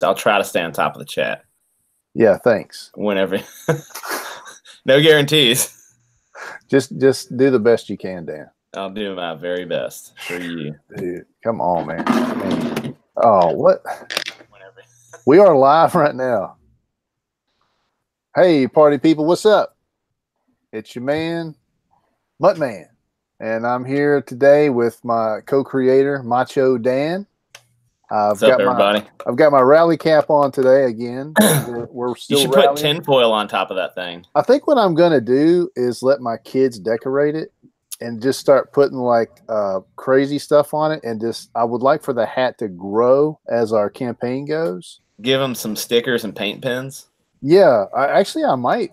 I'll try to stay on top of the chat. Yeah, thanks. Whenever. No guarantees. Just do the best you can, Dan. I'll do my very best for you. Dude, come on, man. I mean, oh, what? Whenever. We are live right now. Hey, party people, what's up? It's your man, Mutt-Man. And I'm here today with my co-creator, Macho Dan. What's up, everybody? I've got my rally cap on today again. We're still You should rallying. put tinfoil on top of that thing. I think what I'm going to do is let my kids decorate it and just start putting like crazy stuff on it. And I would like for the hat to grow as our campaign goes. Give them some stickers and paint pens. Yeah, I might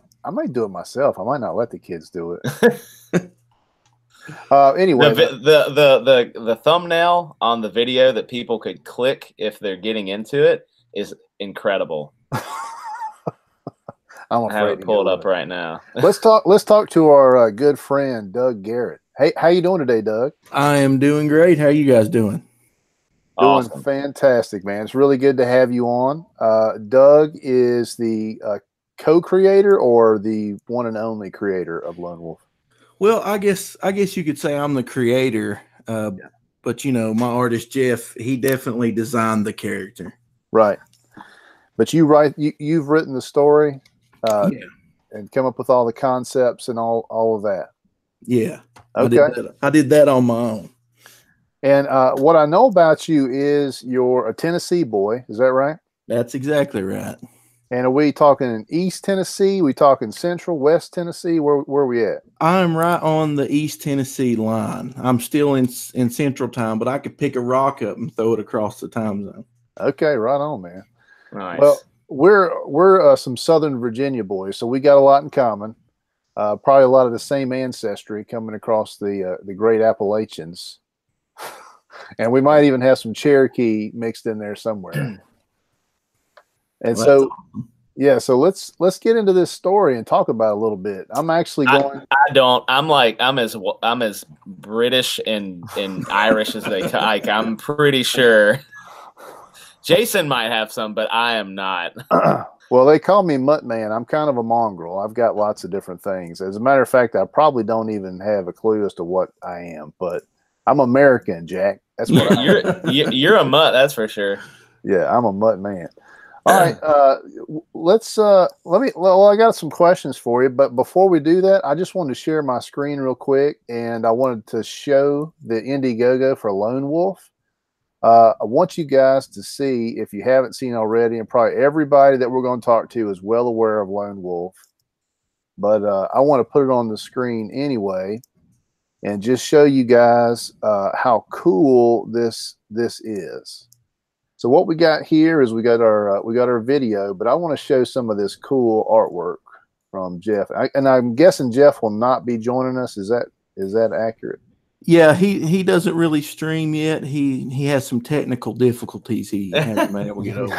do it myself. I might not let the kids do it. Anyway, the thumbnail on the video that people could click if they're getting into it is incredible. I'm afraid I have it pulled up right now. Let's talk to our good friend Doug Garrett. Hey, how you doing today, Doug? I am doing great. How are you guys doing? Awesome. Doing fantastic, man. It's really good to have you on. Doug is the co-creator or the one and only creator of Lone Wolf. Well, I guess you could say I'm the creator, but you know, my artist Jeff, he definitely designed the character. Right, but you've written the story, and come up with all the concepts and all of that. Yeah, okay. I did that on my own. And what I know about you is you're a Tennessee boy. Is that right? That's exactly right. And are we talking East Tennessee? We talking Central, West Tennessee? Where are we at? I'm right on the East Tennessee line. I'm still in Central Time, but I could pick a rock up and throw it across the time zone. Okay, right on, man. Nice. Well, we're some Southern Virginia boys, so we got a lot in common. Probably a lot of the same ancestry coming across the Great Appalachians, and we might even have some Cherokee mixed in there somewhere. And so, awesome. Yeah, so let's get into this story and talk about it a little bit. I'm actually going. I'm as British and Irish as they like. I'm pretty sure Jason might have some, but I am not. Well, they call me Mutt-Man. I'm kind of a mongrel. I've got lots of different things. As a matter of fact, I probably don't even have a clue as to what I am, but I'm American, Jack. That's what you're a mutt. That's for sure. Yeah, I'm a Mutt-Man. All right, I got some questions for you, but before we do that, I just wanted to share my screen real quick, and I wanted to show the Indiegogo for Lone Wolf. I want you guys to see, if you haven't seen already, and probably everybody that we're going to talk to is well aware of Lone Wolf, but I want to put it on the screen anyway, and just show you guys how cool this is. So what we got here is we got our video, but I want to show some of this cool artwork from Jeff. And I'm guessing Jeff will not be joining us. Is that accurate? Yeah, he doesn't really stream yet. He has some technical difficulties he hasn't been able to get over.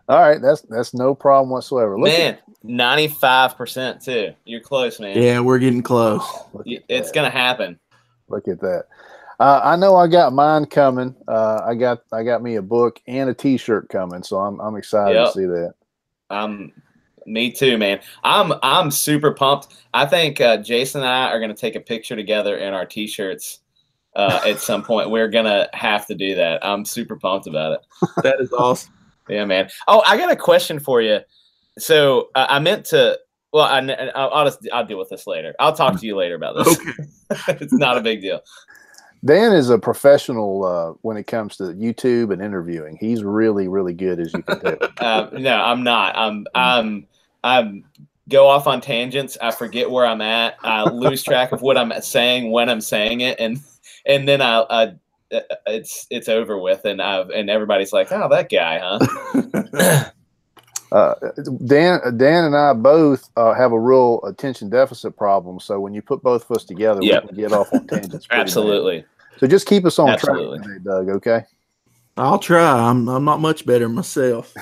All right, that's no problem whatsoever. Man, 95% too. You're close, man. Yeah, we're getting close. It's gonna happen. Look at that. I know I got mine coming. I got me a book and a T-shirt coming, so I'm excited to see that. Me too, man. I'm super pumped. I think Jason and I are gonna take a picture together in our T-shirts at some point. We're gonna have to do that. I'm super pumped about it. That is awesome. Yeah, man. Oh, I got a question for you. So I meant to. Well, I'll deal with this later. I'll talk to you later about this. Okay. It's not a big deal. Dan is a professional when it comes to YouTube and interviewing. He's really, really good, as you can tell. No, I'm not. I'm go off on tangents. I forget where I'm at. I lose track of what I'm saying when I'm saying it, and then it's over with, and everybody's like, "Oh, that guy, huh?" Dan and I both have a real attention deficit problem. So when you put both of us together, we can get off on tangents. Absolutely. Bad. So just keep us on track today, Doug. Okay. I'll try. I'm not much better myself.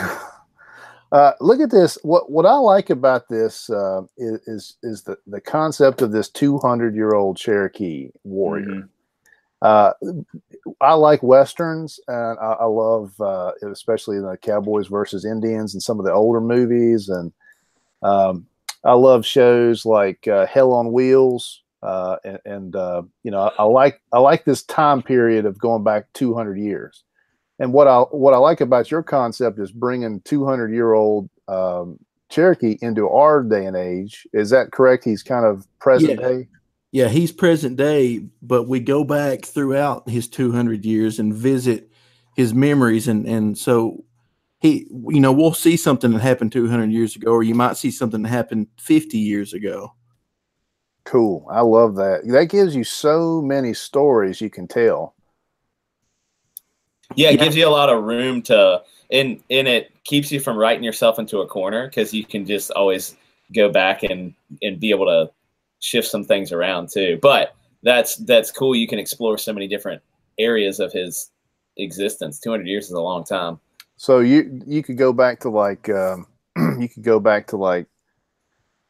Look at this. What I like about this is the concept of this 200-year-old Cherokee warrior. I like Westerns, and I love, especially the Cowboys versus Indians and some of the older movies. And I love shows like Hell on Wheels. You know, I like this time period of going back 200 years. And what I like about your concept is bringing 200-year-old Cherokee into our day and age. Is that correct? He's kind of present day. Yeah, he's present day, but we go back throughout his 200 years and visit his memories. And so he, you know, we'll see something that happened 200 years ago, or you might see something that happened 50 years ago. Cool. I love that. That gives you so many stories you can tell. Yeah, it gives you a lot of room to, and it keeps you from writing yourself into a corner, because you can just always go back and be able to shift some things around too. But that's cool. You can explore so many different areas of his existence. 200 years is a long time. So you could go back to like you could go back to like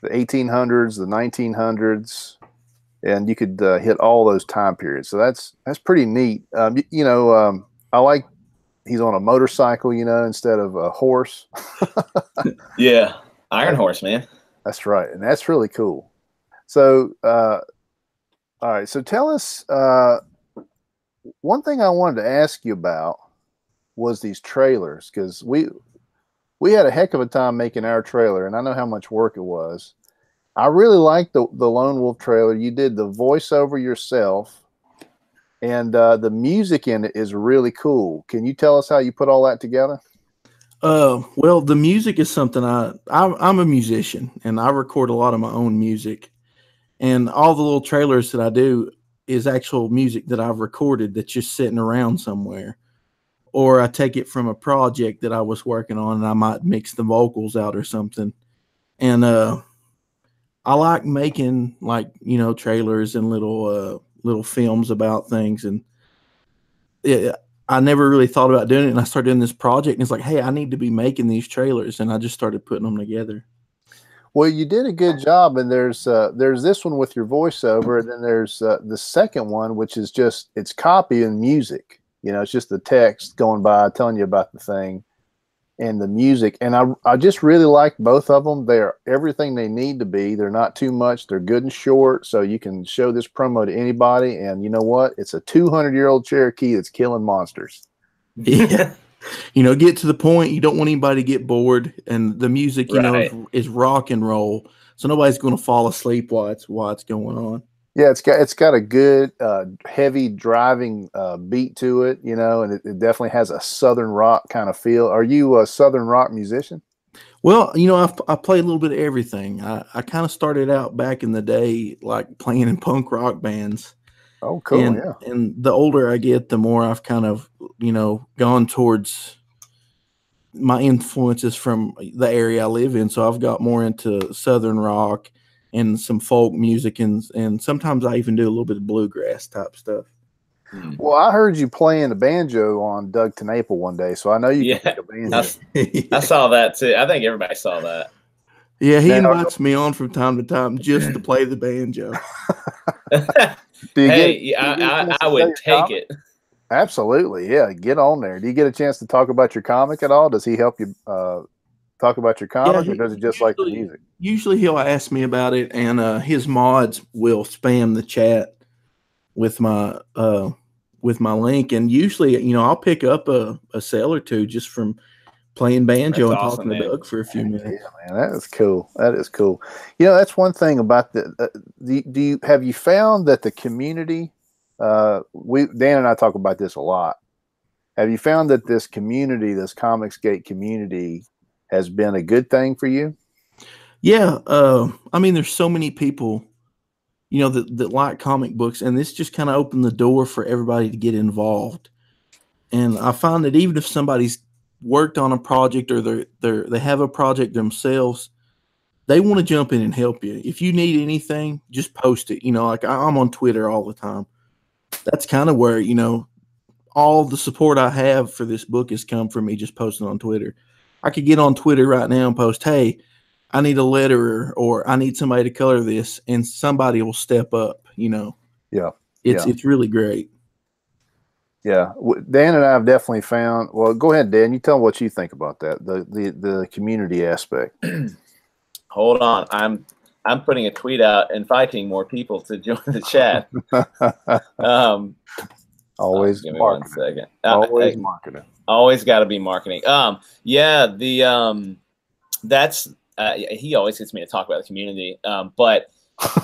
the 1800s, the 1900s, and you could hit all those time periods. So that's pretty neat. You know, I like he's on a motorcycle, you know, instead of a horse. Yeah, Iron Horse, man. That's right, and that's really cool. So, all right. So tell us, one thing I wanted to ask you about was these trailers, because we had a heck of a time making our trailer, and I know how much work it was. I really liked the Lone Wolf trailer. You did the voiceover yourself, and the music in it is really cool. Can you tell us how you put all that together? Well, the music is something I'm a musician, and I record a lot of my own music. And all the little trailers that I do is actual music that I've recorded that's just sitting around somewhere. Or I take it from a project that I was working on, and I might mix the vocals out or something. And I like making, like, you know, trailers and little films about things. And I never really thought about doing it. And I started doing this project, and it's like, hey, I need to be making these trailers. And I just started putting them together. Well, you did a good job, and there's this one with your voiceover, and then there's the second one, which is just it's copy and music. You know, it's just the text going by telling you about the thing, and the music. And I just really like both of them. They're everything they need to be. They're not too much. They're good and short, so you can show this promo to anybody. And you know what? It's a 200-year-old Cherokee that's killing monsters. Yeah. You know, get to the point. You don't want anybody to get bored, and the music, you know, is rock and roll, so nobody's going to fall asleep while it's going on. Yeah, it's got a good heavy driving beat to it, you know, and it definitely has a southern rock kind of feel. Are you a southern rock musician? Well, you know, I play a little bit of everything. I kind of started out back in the day, like playing in punk rock bands. Oh, cool. And, yeah. And the older I get, the more I've kind of, you know, gone towards my influences from the area I live in. So I've got more into southern rock and some folk music, and sometimes I even do a little bit of bluegrass type stuff. Well, I heard you playing the banjo on Doug Garrett one day, so I know you can play the banjo. I saw that too. I think everybody saw that. Yeah, he invites me on from time to time just to play the banjo. I would take it. Absolutely. Yeah, get on there. Do you get a chance to talk about your comic at all? Does he help you talk about your comic, or does he just like the music? Usually he'll ask me about it, and his mods will spam the chat with my link. And usually, you know, I'll pick up a sale or two just from playing banjo and talking to Doug for a few minutes. Yeah, man, that is cool. That is cool. You know, that's one thing about have you found that the community, Dan and I talk about this a lot. Have you found that this community, this Comicsgate community, has been a good thing for you? Yeah. I mean, there's so many people, you know, that like comic books, and this just kind of opened the door for everybody to get involved. And I find that even if somebody's worked on a project, or they have a project themselves, they want to jump in and help you. If you need anything, just post it. You know, like I'm on Twitter all the time. That's kind of where, you know, all the support I have for this book has come from me just posting on Twitter. I could get on Twitter right now and post, hey, I need a letterer, or I need somebody to color this, and somebody will step up, you know. Yeah. It's really great. Yeah, Dan and I have definitely found. Well, go ahead, Dan. You tell me what you think about that. The community aspect. Hold on, I'm putting a tweet out inviting more people to join the chat. Always give me marketing. 1 second. Always marketing. Always got to be marketing. Yeah, that's he always gets me to talk about the community. But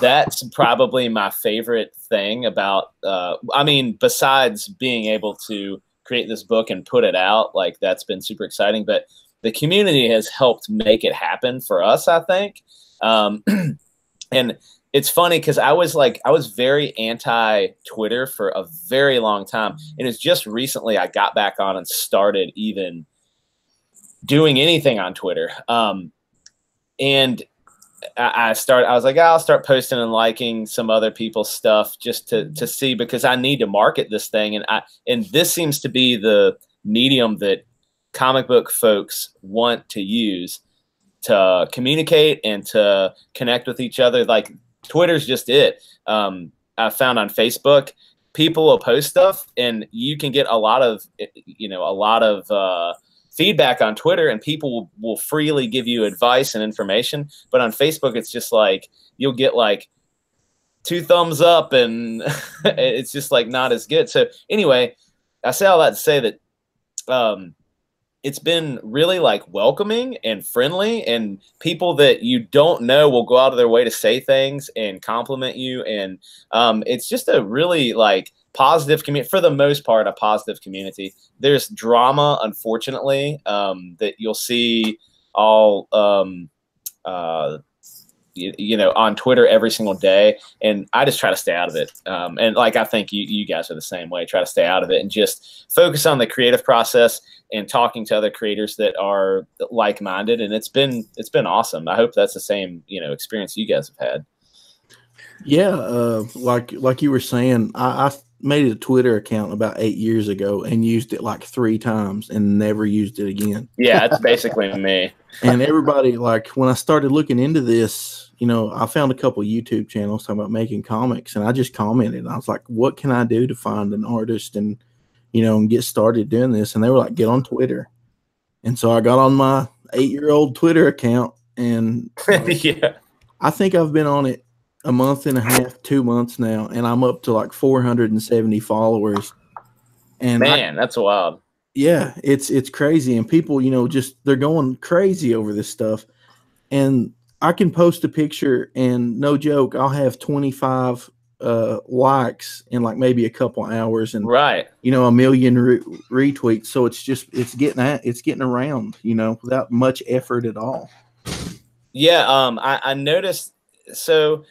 that's probably my favorite thing about. I mean, besides being able to create this book and put it out, like that's been super exciting. But the community has helped make it happen for us, I think. And it's funny because I was very anti-Twitter for a very long time. And it's just recently I got back on and started even doing anything on Twitter. And I was like, I'll start posting and liking some other people's stuff just to see, because I need to market this thing. And this seems to be the medium that comic book folks want to use to communicate and to connect with each other. Like Twitter's just it. I found on Facebook, people will post stuff and you can get a lot of feedback on Twitter, and people will freely give you advice and information. But on Facebook, it's just like, you'll get like 2 thumbs up and it's just like not as good. So anyway, I say all that to say that, it's been really like welcoming and friendly, and people that you don't know will go out of their way to say things and compliment you. And it's just a really like positive community, for the most part, a positive community. There's drama, unfortunately, that you'll see all, on Twitter every single day. And I just try to stay out of it. And like, I think you guys are the same way. Try to stay out of it and just focus on the creative process and talking to other creators that are like-minded. And it's been awesome. I hope that's the same, experience you guys have had. Yeah. Like you were saying, I made a Twitter account about 8 years ago and used it like 3 times and never used it again. Yeah, that's basically me. And everybody, like, when I started looking into this, I found a couple of YouTube channels talking about making comics, and I just commented. I was like, what can I do to find an artist and get started doing this? And they were like, get on Twitter. And so I got on my 8-year-old Twitter account, and yeah, I think I've been on it a month and a half, 2 months now, and I'm up to like 470 followers. And man, that's wild. Yeah, it's crazy. And people, they're going crazy over this stuff. And I can post a picture and no joke, I'll have 25 likes in like maybe a couple hours, and right, a million retweets. So it's getting around, without much effort at all. Yeah, I noticed. So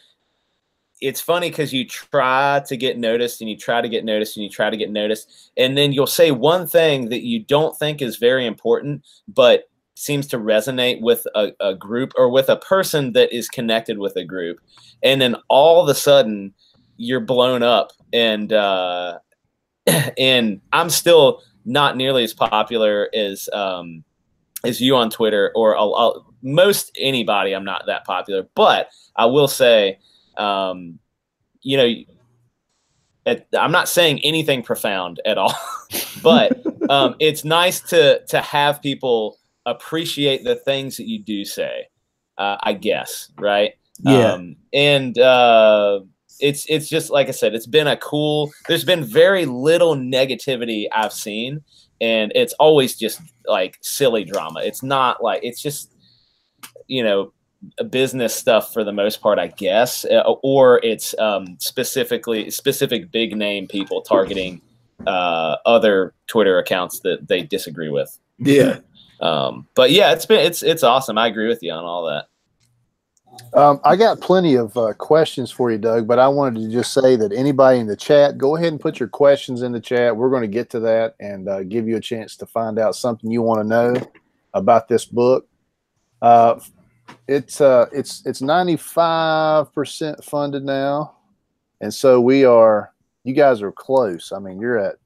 it's funny because you try to get noticed and you try to get noticed and you try to get noticed, and then you'll say one thing that you don't think is very important, but seems to resonate with a group or with a person that is connected with a group, and then all of a sudden you're blown up. And and I'm still not nearly as popular as you on Twitter, or most anybody. I'm not that popular, but I will say, I'm not saying anything profound at all, but it's nice to have people appreciate the things that you do say, I guess. Right. Yeah. It's just, like I said, there's been very little negativity I've seen, and it's always just like silly drama. It's not like, it's just, business stuff for the most part, I guess, or it's specific big name people targeting other Twitter accounts that they disagree with. Yeah. But yeah, it's awesome. I agree with you on all that. I got plenty of questions for you, Doug, but I wanted to just say that anybody in the chat, go ahead and put your questions in the chat. We're going to get to that and give you a chance to find out something you want to know about this book. It's 95% funded now, and so you guys are close. I mean, you're about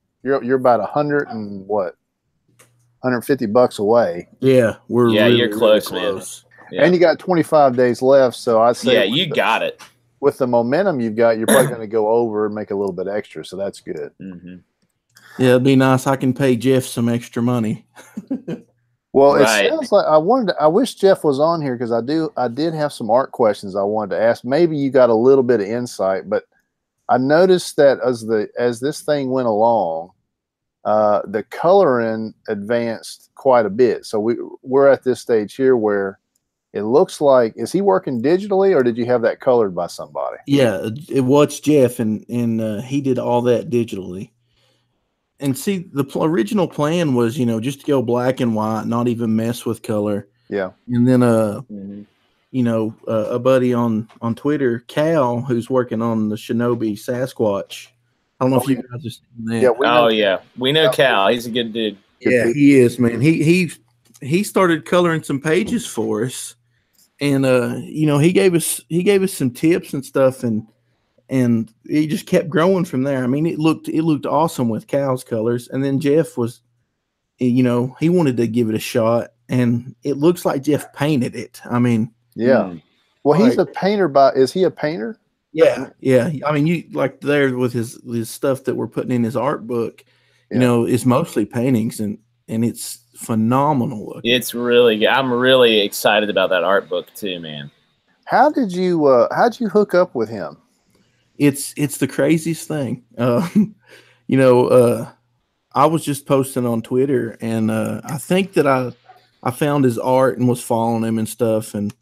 $150 away. Yeah, you're close, really close. Yeah. And you got 25 days left, so I say, yeah, got it. With the momentum you've got, you're probably going to go over and make a little bit extra, so that's good. Mm-hmm. Yeah, it'd be nice. I can pay Jeff some extra money. Well, Right. it sounds like I wish Jeff was on here because I did have some art questions I wanted to ask. Maybe you got a little bit of insight, but I noticed that as this thing went along, the coloring advanced quite a bit. So we're at this stage here where it looks like, is he working digitally or did you have that colored by somebody? Yeah, it was Jeff, and he did all that digitally. And see, the original plan was, just to go black and white, not even mess with color. Yeah. And then, Mhm. a buddy on Twitter, Cal, who's working on the Shinobi Sasquatch. I don't know if you guys have seen that. Yeah. We know Cal. He's a good dude. Yeah, he is, man. He started coloring some pages for us, and he gave us some tips and stuff, and it just kept growing from there. I mean, it looked awesome with Cal's colors, and then Jeff was, he wanted to give it a shot, and it looks like Jeff painted it. I mean, yeah. Well, he's a painter is he a painter? Yeah. I mean, you like there with his stuff that we're putting in his art book, is mostly paintings, and it's phenomenal looking. It's really good. I'm really excited about that art book too, man. How'd you hook up with him? It's the craziest thing. I was just posting on Twitter, and I think that I found his art and was following him and stuff, and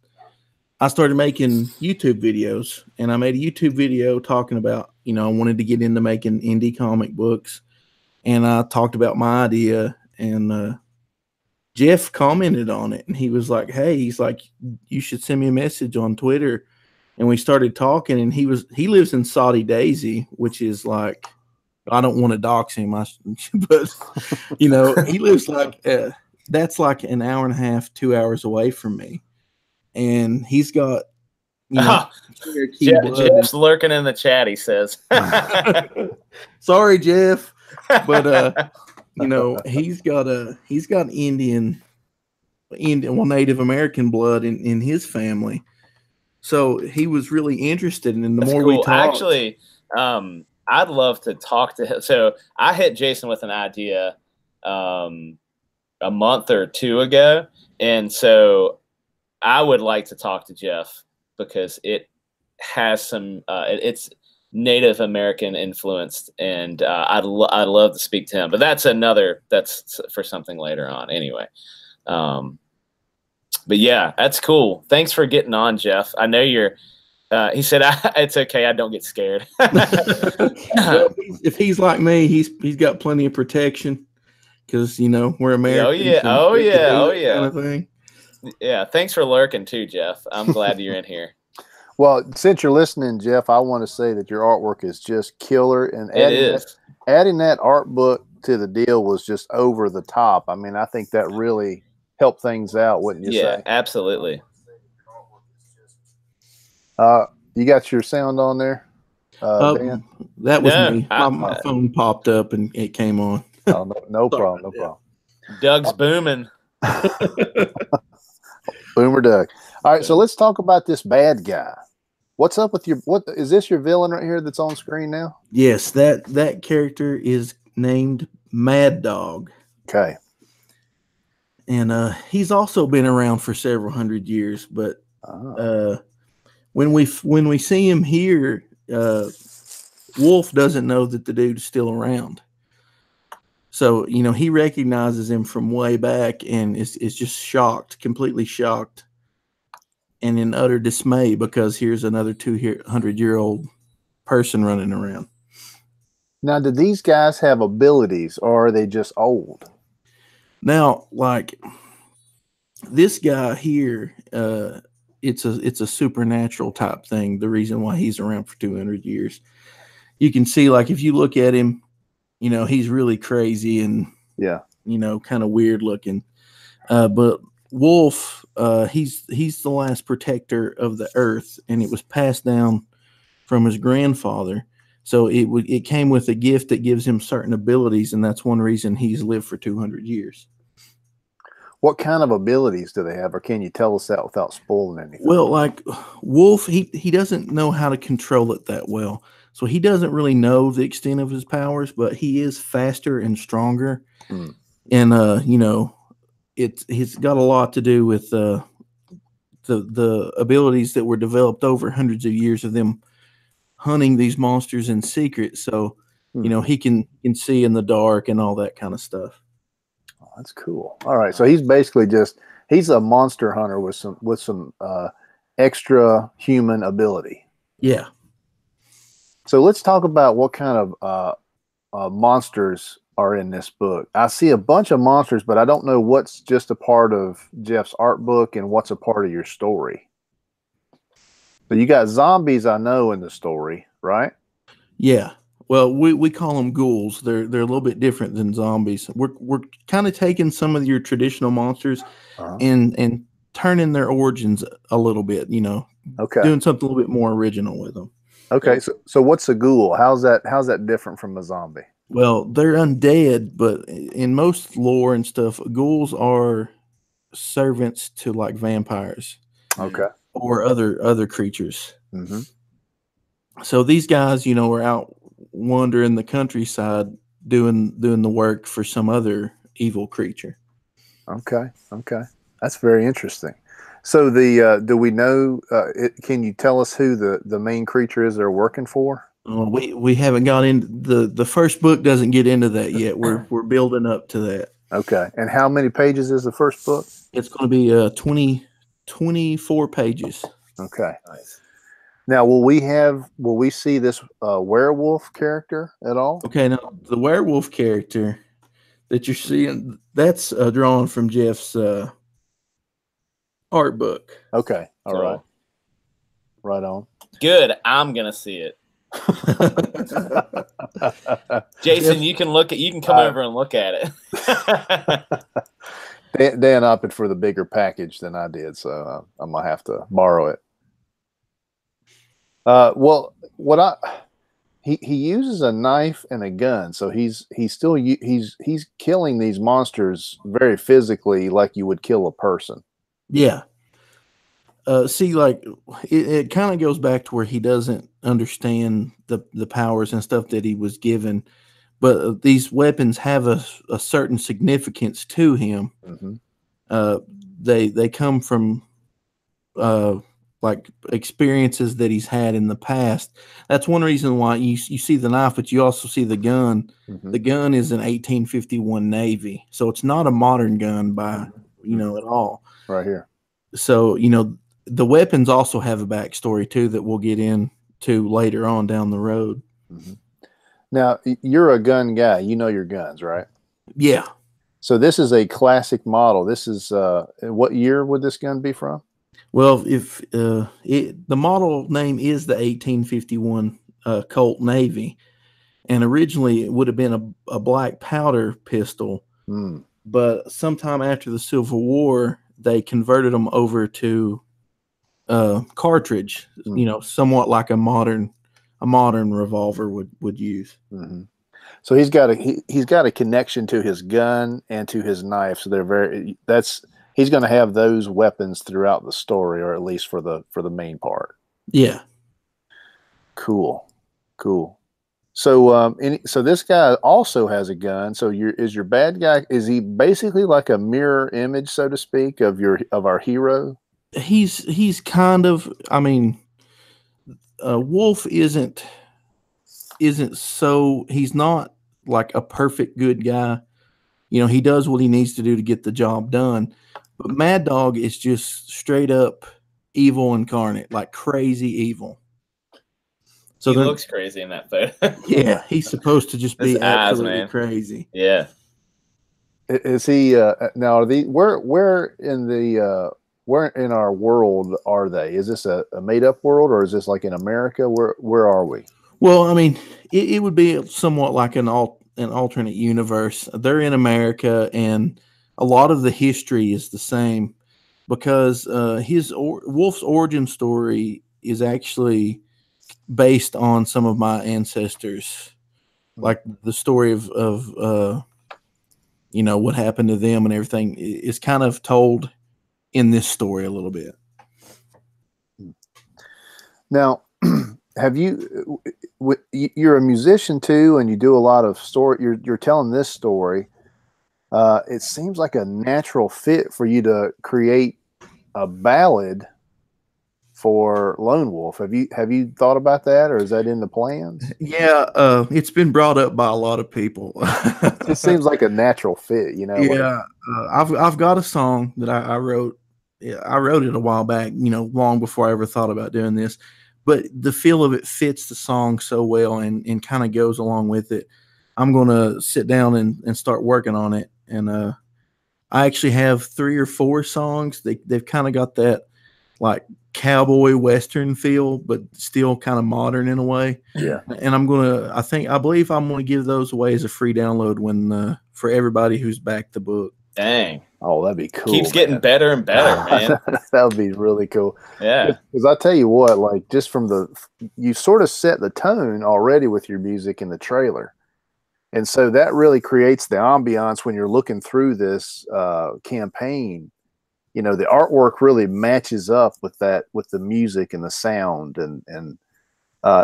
I started making YouTube videos, and I made a YouTube video talking about, I wanted to get into making indie comic books, and I talked about my idea, and Jeff commented on it, and he was like, hey, he's like, you should send me a message on Twitter. And we started talking, and he lives in Saudi Daisy, which is like, I don't want to dox him, but he lives like, that's like an hour and a half, 2 hours away from me. And he's got, Jeff's lurking in the chat, he says. Sorry, Jeff. But, he's got Indian, Native American blood in his family. So he was really interested, and the more we talked. Actually, I'd love to talk to him. So I hit Jason with an idea a month or two ago, and so I would like to talk to Jeff because it has some it's Native American influenced, and I'd love to speak to him. But that's for something later on. Anyway. But yeah, that's cool. Thanks for getting on, Jeff. I know you're. He said, "It's okay. I don't get scared." Well, if he's like me, he's got plenty of protection because we're Americans. Oh yeah. Kind of thing. Yeah. Thanks for lurking too, Jeff. I'm glad you're in here. Well, since you're listening, Jeff, I want to say that your artwork is just killer, and adding that art book to the deal was just over the top. I mean, I think that really help things out, wouldn't you say? Yeah, absolutely. You got your sound on there, Dan? That was me. My phone popped up and it came on. Oh, no problem. No problem. Doug's booming. Boomer Doug. All right, so let's talk about this bad guy. What's up with what is this your villain right here that's on screen now? Yes, that character is named Mad Dog. Okay. And he's also been around for several hundred years, but when we see him here, Wolf doesn't know that the dude is still around. So he recognizes him from way back and is just shocked, completely shocked, and in utter dismay because here's another 200-year-old person running around. Now, do these guys have abilities, or are they just old? Now, like this guy here, it's a supernatural type thing. The reason why he's around for 200 years, you can see, like if you look at him, he's really crazy and kind of weird looking. But Wolf, he's the last protector of the earth, and it was passed down from his grandfather. So it came with a gift that gives him certain abilities, and that's one reason he's lived for 200 years. What kind of abilities do they have, or can you tell us that without spoiling anything? Well, like Wolf, he doesn't know how to control it that well. So he doesn't really know the extent of his powers, but he is faster and stronger. And he's got a lot to do with the abilities that were developed over hundreds of years of them hunting these monsters in secret. So, he can see in the dark and all that kind of stuff. Oh, that's cool. All right. So he's basically he's a monster hunter with some extra human ability. Yeah. So let's talk about what kind of monsters are in this book. I see a bunch of monsters, but I don't know what's just a part of Jeff's art book and what's a part of your story. So you got zombies, I know, in the story, right? Yeah. Well, we call them ghouls. They're a little bit different than zombies. We're kind of taking some of your traditional monsters and turning their origins a little bit, Okay. Doing something a little bit more original with them. Okay. So what's a ghoul? How's that different from a zombie? Well, they're undead, but in most lore and stuff, ghouls are servants to like vampires. Okay. Or other creatures. Mm-hmm. So these guys, are out wandering the countryside doing the work for some other evil creature. Okay. That's very interesting. So do we know? Can you tell us who the main creature is they're working for? We haven't got into the first book. Doesn't get into that yet. We're building up to that. Okay. And how many pages is the first book? It's going to be 24 pages. Okay. Nice. Now, will we see this werewolf character at all? Okay. Now the werewolf character that you're seeing, that's drawn from Jeff's art book. Okay. All right. Right on. Good. I'm gonna see it. Jason, you can come over and look at it. Dan opted for the bigger package than I did, so I'm gonna have to borrow it. Well, he uses a knife and a gun, so he's killing these monsters very physically, like you would kill a person. Yeah. See, like it kind of goes back to where he doesn't understand the powers and stuff that he was given, but these weapons have a certain significance to him. Mm-hmm. They come from like experiences that he's had in the past. That's one reason why you see the knife, but you also see the gun. Mm-hmm. The gun is an 1851 Navy, so it's not a modern gun by at all. Right here. So the weapons also have a backstory too that we'll get into later on down the road. Mm-hmm. Now, you're a gun guy. You know your guns, right? Yeah. So this is a classic model. This is what year would this gun be from? Well, if the model name is the 1851 Colt Navy, and originally it would have been a black powder pistol, but sometime after the Civil War, they converted them over to cartridge, somewhat like a modern revolver would use. Mm-hmm. So he's got a connection to his gun and to his knife. So he's going to have those weapons throughout the story, or at least for the main part. Yeah. Cool. So so this guy also has a gun. So is your bad guy? Is he basically like a mirror image, so to speak, of our hero? He's kind of. I mean, Wolf isn't so. He's not like a perfect good guy. He does what he needs to do to get the job done. But Mad Dog is just straight up evil incarnate, like crazy evil. So he looks crazy in that photo. Yeah, he's supposed to just be absolutely crazy. Yeah. Is he now? Are these where in our world are they? Is this a made up world, or is this like in America? Where are we? Well, I mean, it would be somewhat like an alternate universe. They're in America, and a lot of the history is the same because Wolf's origin story is actually based on some of my ancestors, like the story of what happened to them and everything is kind of told in this story a little bit. Now, have you you're a musician too, and you do a lot of story. You're telling this story. It seems like a natural fit for you to create a ballad for Lone Wolf. Have you thought about that, or is that in the plans? Yeah, it's been brought up by a lot of people. It seems like a natural fit, you know. Yeah, I've got a song that I wrote. Yeah, I wrote it a while back, long before I ever thought about doing this. But the feel of it fits the song so well and kind of goes along with it. I'm going to sit down and start working on it. And I actually have 3 or 4 songs. They've kind of got that like cowboy western feel, but still kind of modern in a way. Yeah. And I believe I'm going to give those away as a free download for everybody who's backed the book. Dang. Oh, that'd be cool. Keeps getting better and better, man. That would be really cool. Yeah. Because I tell you what, like just from you sort of set the tone already with your music in the trailer. And so that really creates the ambiance when you're looking through this campaign. The artwork really matches up with the music and the sound, and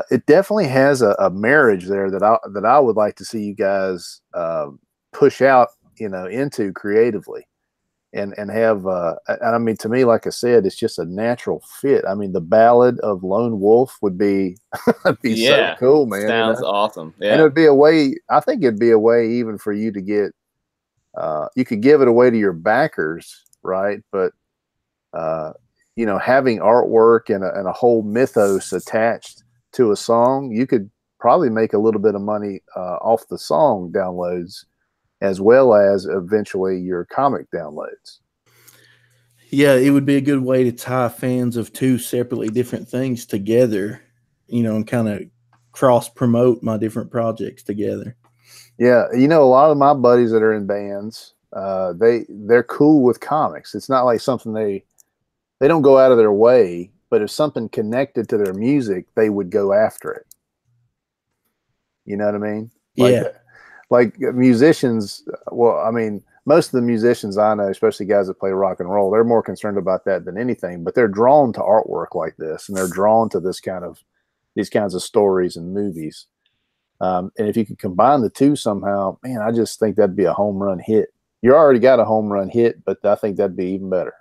it definitely has a marriage there that I would like to see you guys push out, into creatively, and have. I mean, to me, like I said, it's just a natural fit. I mean, the Ballad of Lone Wolf would be so cool, man. Sounds awesome. Yeah, and it would be a way. I think it'd be a way even for you to get. You could give it away to your backers. Right. But, having artwork and a whole mythos attached to a song, you could probably make a little bit of money off the song downloads as well as eventually your comic downloads. Yeah, it would be a good way to tie fans of 2 separately different things together, and kind of cross promote my different projects together. Yeah. A lot of my buddies that are in bands, they're cool with comics. It's not like something they don't go out of their way, but if something connected to their music, they would go after it. You know what I mean? Like musicians. Well, I mean, most of the musicians I know, especially guys that play rock and roll, they're more concerned about that than anything, but they're drawn to artwork like this, and they're drawn to these kinds of stories and movies. And if you could combine the 2 somehow, man, I just think that'd be a home run hit. You already got a home run hit, but I think that'd be even better.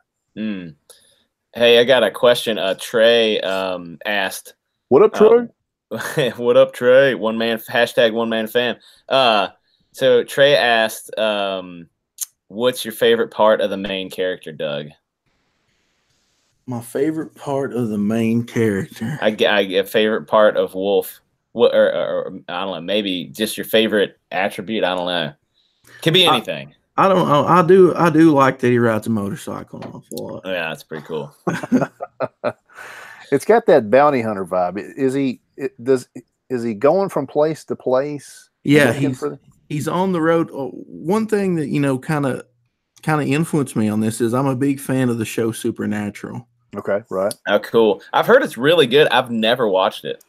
Hey, I got a question. Trey asked. What up, Trey? What up, Trey? One man fan. So Trey asked, what's your favorite part of the main character, Doug? My favorite part of the main character. I get favorite part of Wolf. What or I don't know, maybe just your favorite attribute. I don't know. Could be anything. I don't know. I do like that he rides a motorcycle an awful lot. Yeah, that's pretty cool. It's got that bounty hunter vibe. Is he going from place to place? Yeah, he's on the road. One thing that kind of influenced me on this is I'm a big fan of the show Supernatural. Okay, right. Oh, cool. I've heard it's really good. I've never watched it.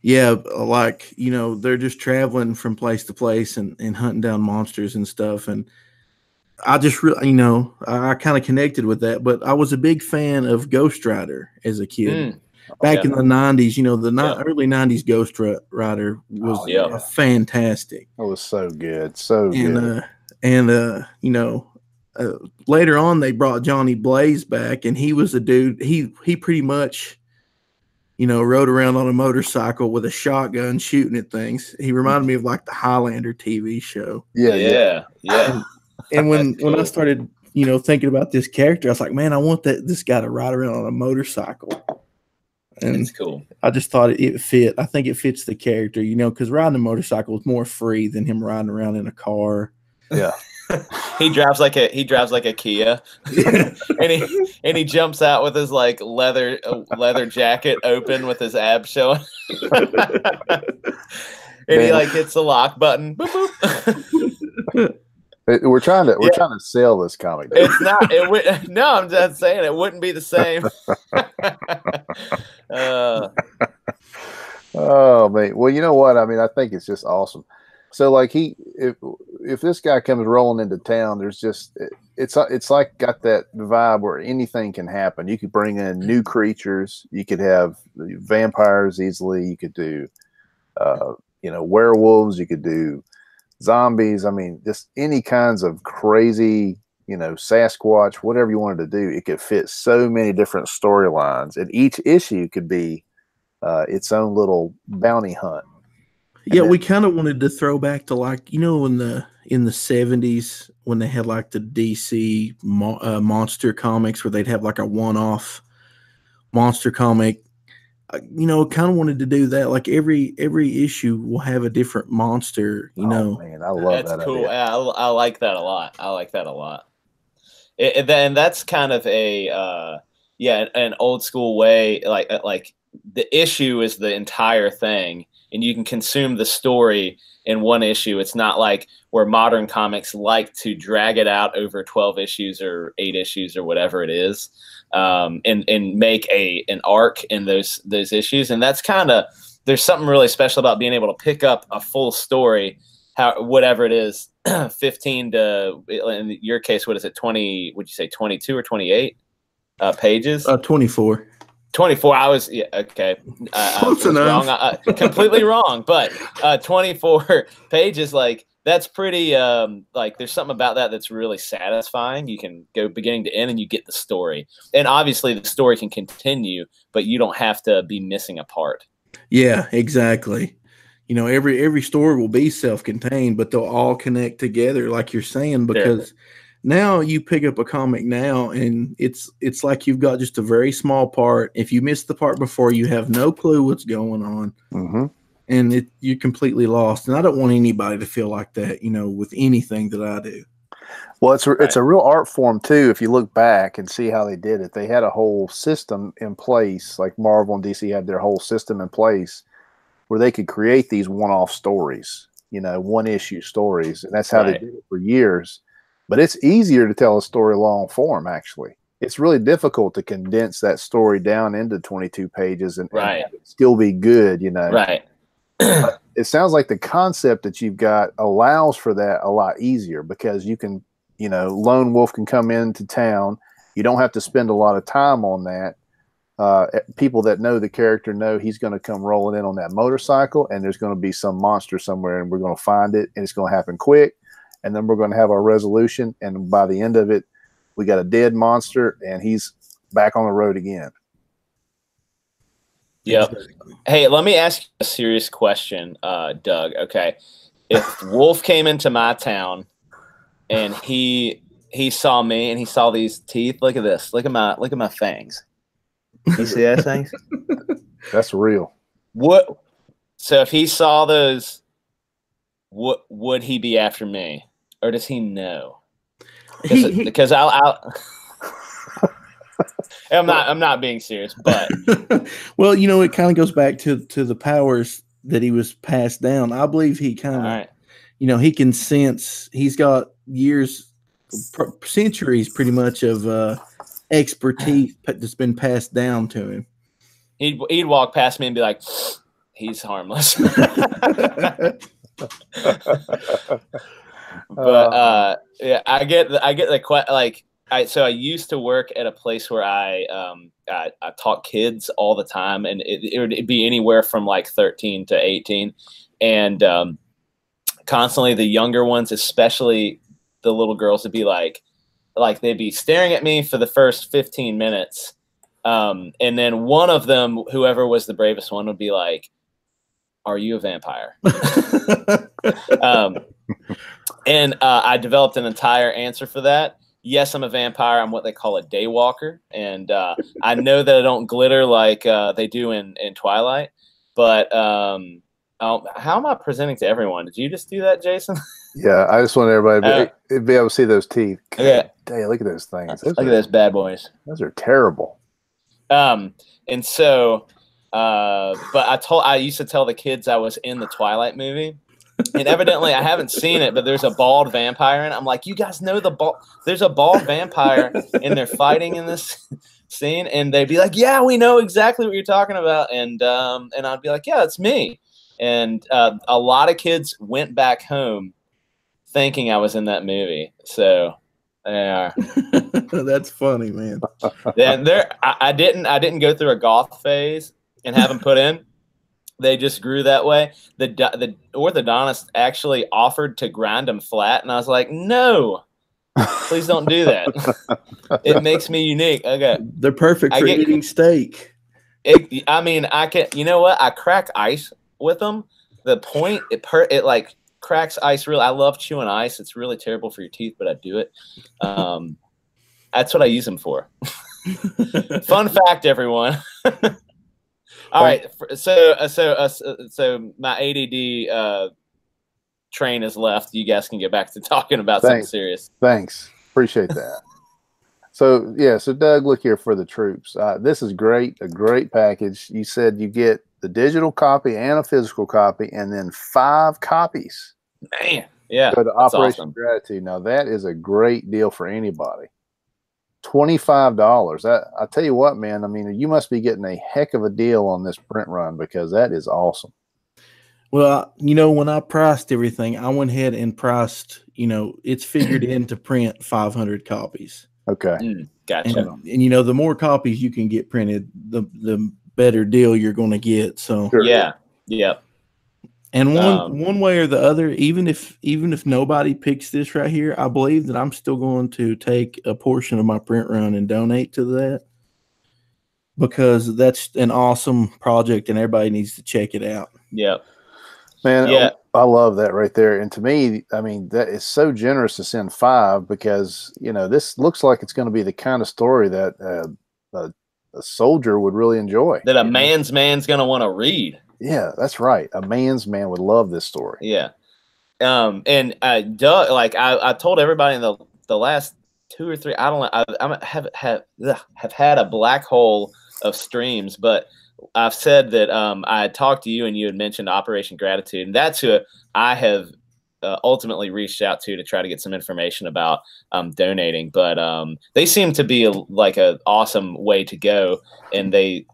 Yeah, like they're just traveling from place to place and hunting down monsters and stuff, and I just really, I kind of connected with that. But I was a big fan of Ghost Rider as a kid. Back in the 90s, the early 90s Ghost Rider was fantastic. It was so good. So good. Later on they brought Johnny Blaze back, and he was a dude. He pretty much, rode around on a motorcycle with a shotgun shooting at things. He reminded me of like the Highlander TV show. Yeah. And when I started, thinking about this character, I was like, man, I want this guy to ride around on a motorcycle. And it's cool. I just thought it fit. I think it fits the character, because riding a motorcycle is more free than him riding around in a car. Yeah. He drives like a Kia, and he jumps out with his like leather jacket open with his abs showing, and he like hits the lock button. Boop, boop. We're trying to sell this comic. It's not. No, I'm just saying it wouldn't be the same. Oh man. Well, you know what? I mean, I think it's just awesome. So like if this guy comes rolling into town, there's just it's like got that vibe where anything can happen. You could bring in new creatures. You could have vampires easily. You could do werewolves. You could do zombies. I mean, just any kinds of crazy, Sasquatch, whatever you wanted to do. It could fit so many different storylines, and each issue could be its own little bounty hunt. Yeah, we kind of wanted to throw back to in the 70s when they had like the DC monster comics where they'd have like a one-off monster comic. Kind of wanted to do that. Like every issue will have a different monster. Man, I love that's that. Cool. Idea. Yeah, I like that a lot. And that's kind of an old school way. Like the issue is the entire thing, and you can consume the story in one issue. It's not like where modern comics like to drag it out over 12 issues or 8 issues or whatever it is, and make an arc in those issues. And that's there's something really special about being able to pick up a full story, whatever it is, 15 to, in your case, what is it, 20, would you say 22 or 28 pages? 24. 24 hours. Yeah, okay. I was wrong. Completely wrong. But 24 pages, like that's pretty. Like there's something about that that's really satisfying. You can go beginning to end, and you get the story. And obviously, the story can continue, but you don't have to be missing a part. Yeah, exactly. Every story will be self-contained, but they'll all connect together, like you're saying, because. Sure. Now you pick up a comic now, and it's like you've got just a very small part. If you missed the part before, you have no clue what's going on, and you're completely lost. And I don't want anybody to feel like that, with anything that I do. Well, it's a real art form too. If you look back and see how they did it, they had a whole system in place, like Marvel and DC had their whole system in place where they could create these one-off stories, one-issue stories, and that's how they did it for years. But it's easier to tell a story long form, actually. It's really difficult to condense that story down into 22 pages and still be good, Right. But it sounds like the concept that you've got allows for that a lot easier because you can, Lone Wolf can come into town. You don't have to spend a lot of time on that. People that know the character know he's going to come rolling in on that motorcycle, and there's going to be some monster somewhere, and we're going to find it, and it's going to happen quick. And then we're going to have our resolution. And by the end of it, we got a dead monster and he's back on the road again. Yep. Hey, let me ask you a serious question, Doug. Okay. If Wolf came into my town and he saw me and he saw these teeth, look at this. Look at my fangs. You see those things? That's real. So if he saw those, would he be after me? Or does he know? Because I'm not being serious, but well, it kind of goes back to the powers that he was passed down. I believe he kind of, he can sense. He's got centuries, pretty much of expertise that's been passed down to him. He'd walk past me and be like, "He's harmless." But yeah, I get the question. So I used to work at a place where I taught kids all the time, and it would be anywhere from like 13 to 18, and constantly the younger ones, especially the little girls, would be like they'd be staring at me for the first 15 minutes, and then one of them, whoever was the bravest one, would be like, "Are you a vampire?" And I developed an entire answer for that. Yes, I'm a vampire. I'm what they call a daywalker. And I know that I don't glitter like they do in Twilight. But how am I presenting to everyone? Did you just do that, Jason? Yeah, I just want everybody to be able to see those teeth. Okay. Dang, look at those things. Look at those bad boys. Those are terrible. And so, but I used to tell the kids I was in the Twilight movie. And evidently I haven't seen it, but there's a bald vampire in it. I'm like, you guys know there's a bald vampire and they're fighting in this scene. And they'd be like, yeah, we know exactly what you're talking about. And I'd be like, yeah, it's me. And a lot of kids went back home thinking I was in that movie. So yeah. That's funny, man. Then I didn't go through a goth phase and have them put in. they just grew that way. The orthodontist actually offered to grind them flat, and I was like, no, please don't do that. It makes me unique. Okay, they're perfect for eating steak. I mean, I can. You know what? I crack ice with them. The point it like cracks ice. Really, I love chewing ice. It's really terrible for your teeth, but I do it. That's what I use them for. Fun fact, everyone. All right, so my ADD train is left. You guys can get back to talking about something serious. Thanks, appreciate that. So yeah, so Doug, look here for the troops. This is great, a great package. You said you get the digital copy and a physical copy, and then 5 copies. Man, yeah, go to Operation awesome. Gratitude. Now that is a great deal for anybody. $25. I tell you what, man. I mean, you must be getting a heck of a deal on this print run, because that is awesome. Well, you know, when I priced everything, I went ahead and priced. You know, it's figured in to print 500 copies. Okay, gotcha. And you know, the more copies you can get printed, the better deal you're going to get. So sure. Yeah, yep. And one way or the other, even if nobody picks this right here, I believe that I'm still going to take a portion of my print run and donate to that, because that's an awesome project and everybody needs to check it out. Yep. Man, yeah. I love that right there. And to me, I mean, that is so generous to send 5, because, you know, this looks like it's going to be the kind of story that a soldier would really enjoy. That a man's going to want to read. Yeah, that's right. A man's man would love this story. Yeah. And Doug, like I told everybody in the last 2 or 3, I don't know, I have had a black hole of streams, but I've said that I had talked to you and you had mentioned Operation Gratitude, and that's who I have ultimately reached out to try to get some information about donating. But they seem to be like an awesome way to go, and they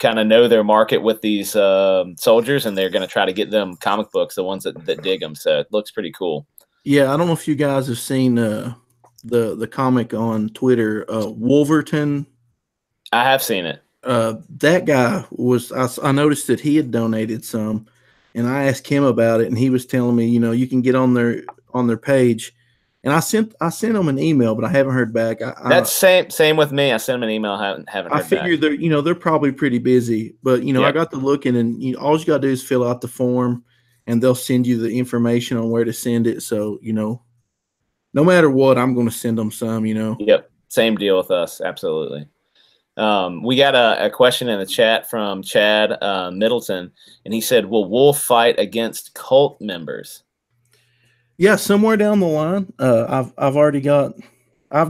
kind of know their market with these soldiers, and they're going to try to get them comic books, the ones that dig them. So it looks pretty cool. Yeah, I don't know if you guys have seen the comic on Twitter, Wolverton. I have seen it. That guy was, I noticed that he had donated some, and I asked him about it, and he was telling me, you know, you can get on their page. And I sent him an email, but I haven't heard back. That's same with me. I sent him an email, haven't heard back. I figure they're probably pretty busy, but yep. I got to looking, and all you got to do is fill out the form, and they'll send you the information on where to send it. So no matter what, I'm going to send them some. Yep, same deal with us. Absolutely. We got a question in the chat from Chad Middleton, and he said, "Will Wolf fight against cult members?" Yeah, somewhere down the line, I've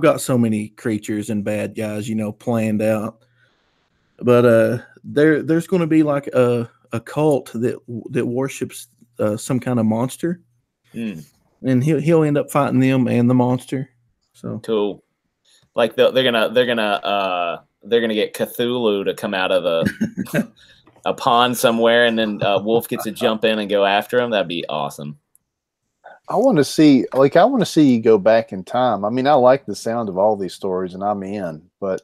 got so many creatures and bad guys, planned out. But there's going to be like a cult that worships some kind of monster, and he'll end up fighting them and the monster. So cool. Like they're gonna get Cthulhu to come out of a pond somewhere, and then Wolf gets to jump in and go after him. That'd be awesome. I want to see you go back in time. I mean, I like the sound of all these stories, and I'm in, but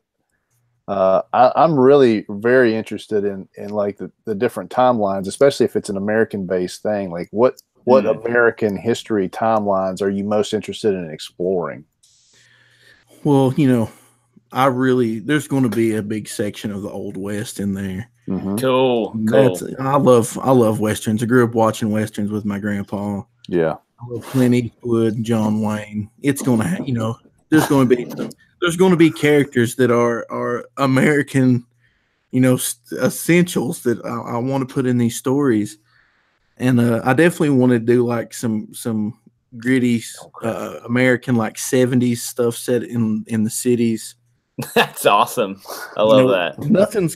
I'm really very interested in like the different timelines, especially if it's an American-based thing. Like what American history timelines are you most interested in exploring? Well, there's going to be a big section of the Old West in there. Mm-hmm. Cool. I love Westerns. I grew up watching Westerns with my grandpa. Yeah. I love Clint Eastwood and John Wayne. It's going to, there's going to be characters that are American, essentials that I want to put in these stories. And I definitely want to do like some gritty American, like 70s stuff set in the cities. That's awesome. I love that. Nothing's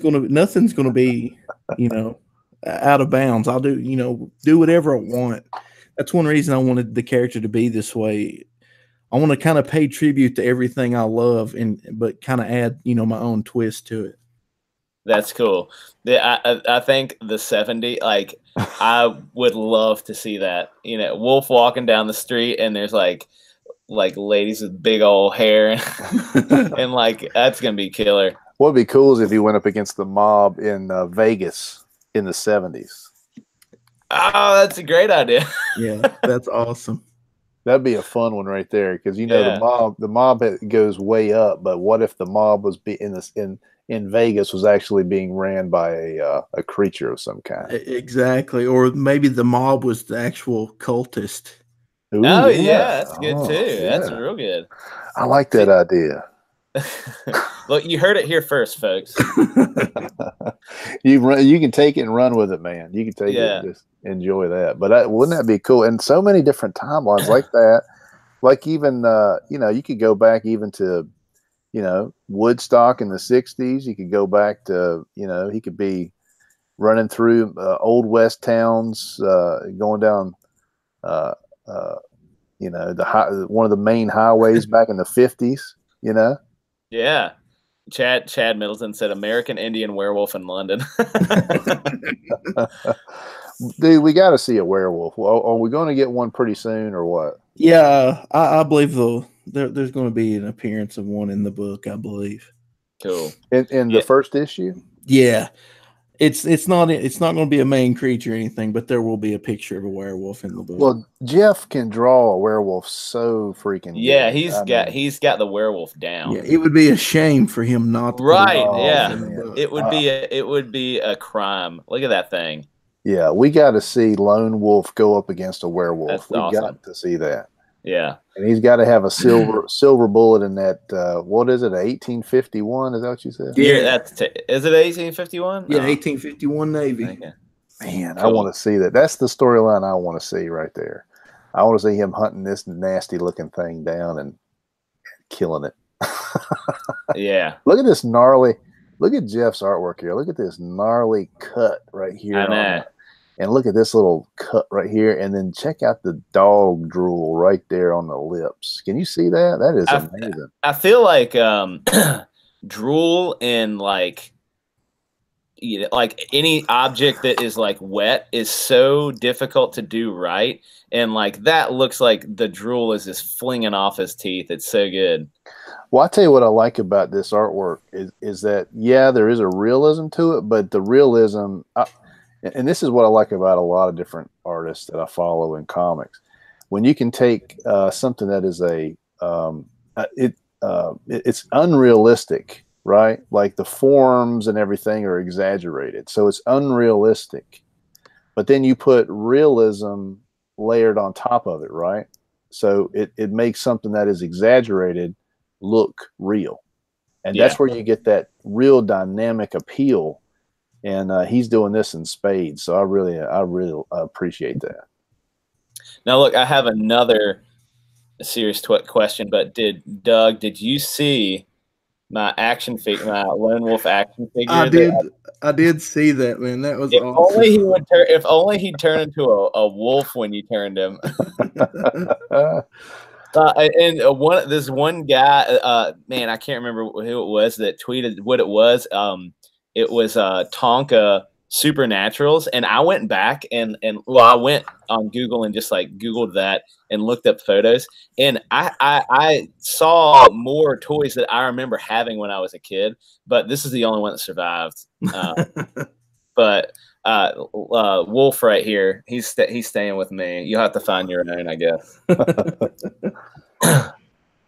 gonna be, out of bounds. I'll do whatever I want. That's one reason I wanted the character to be this way. I want to kind of pay tribute to everything I love, but kind of add, my own twist to it. That's cool. I think the 70s, like I would love to see that. Wolf walking down the street, and there's like ladies with big old hair, and like that's gonna be killer. What'd be cool is if he went up against the mob in Vegas. in the 70s. Oh, that's a great idea. Yeah, that's awesome. That'd be a fun one right there, because you know Yeah. the mob goes way up, but what if the mob was in Vegas was actually being ran by a creature of some kind? Exactly. Or maybe the mob was the actual cultist. Ooh, Oh yeah, that's good Oh, too. That's yeah. real good. I like that idea. Look, you heard it here first, folks. You can take it and run with it, man. You can take it Yeah. and just enjoy that. But wouldn't that be cool? And so many different timelines like that. Like even you could go back even to Woodstock in the 60s. You could go back to he could be running through old west towns, going down one of the main highways back in the 50s. Yeah. Chad Middleton said American Indian Werewolf in London. Dude, we got to see a werewolf. Are we going to get one pretty soon or what? Yeah, I believe there's going to be an appearance of one in the book, I believe. Cool. In the first issue? Yeah. It's not going to be a main creature or anything, but there will be a picture of a werewolf in the book. Well, Jeff can draw a werewolf so freaking good. He's got the werewolf down. Yeah, it would be a shame for him not to. Right. Put Yeah. in the book. It would be a crime. Look at that thing. Yeah, we got to see Lone Wolf go up against a werewolf. That's We awesome. got to see that. Yeah. And he's got to have a silver bullet in that. What is it? 1851? Is that what you said? Yeah. Is it 1851? Yeah, 1851 Navy. Man, Okay. cool. I Cool. want to see that. That's the storyline I want to see right there. I want to see him hunting this nasty looking thing down and killing it. Yeah. Look at this gnarly. Look at Jeff's artwork here. Look at this gnarly cut right here. I know. And look at this little cut right here. And then check out the dog drool right there on the lips. Can you see that? That is amazing. I feel like drool and like any object that is like wet is so difficult to do right. And like that looks like the drool is just flinging off his teeth. It's so good. Well, I tell you what I like about this artwork is that, yeah, there is a realism to it, but the realism, and this is what I like about a lot of different artists that I follow in comics. When you can take something that is it's unrealistic, right? Like the forms and everything are exaggerated, so it's unrealistic. But then you put realism layered on top of it, right? So it makes something that is exaggerated look real, and that's where you get that real dynamic appeal. And he's doing this in spades, so I really appreciate that. Now, look, I have another serious question, but did you see my my Lone Wolf action figure? I did see that, man. That was awesome. If only he'd turn into a wolf when you turned him. This one guy, man, I can't remember who it was that tweeted what it was. It was Tonka Supernaturals, and I went back and I went on Google and just like Googled that and looked up photos, and I saw more toys that I remember having when I was a kid, but this is the only one that survived. But Wolf right here, he's staying with me. You'll have to find your own, I guess.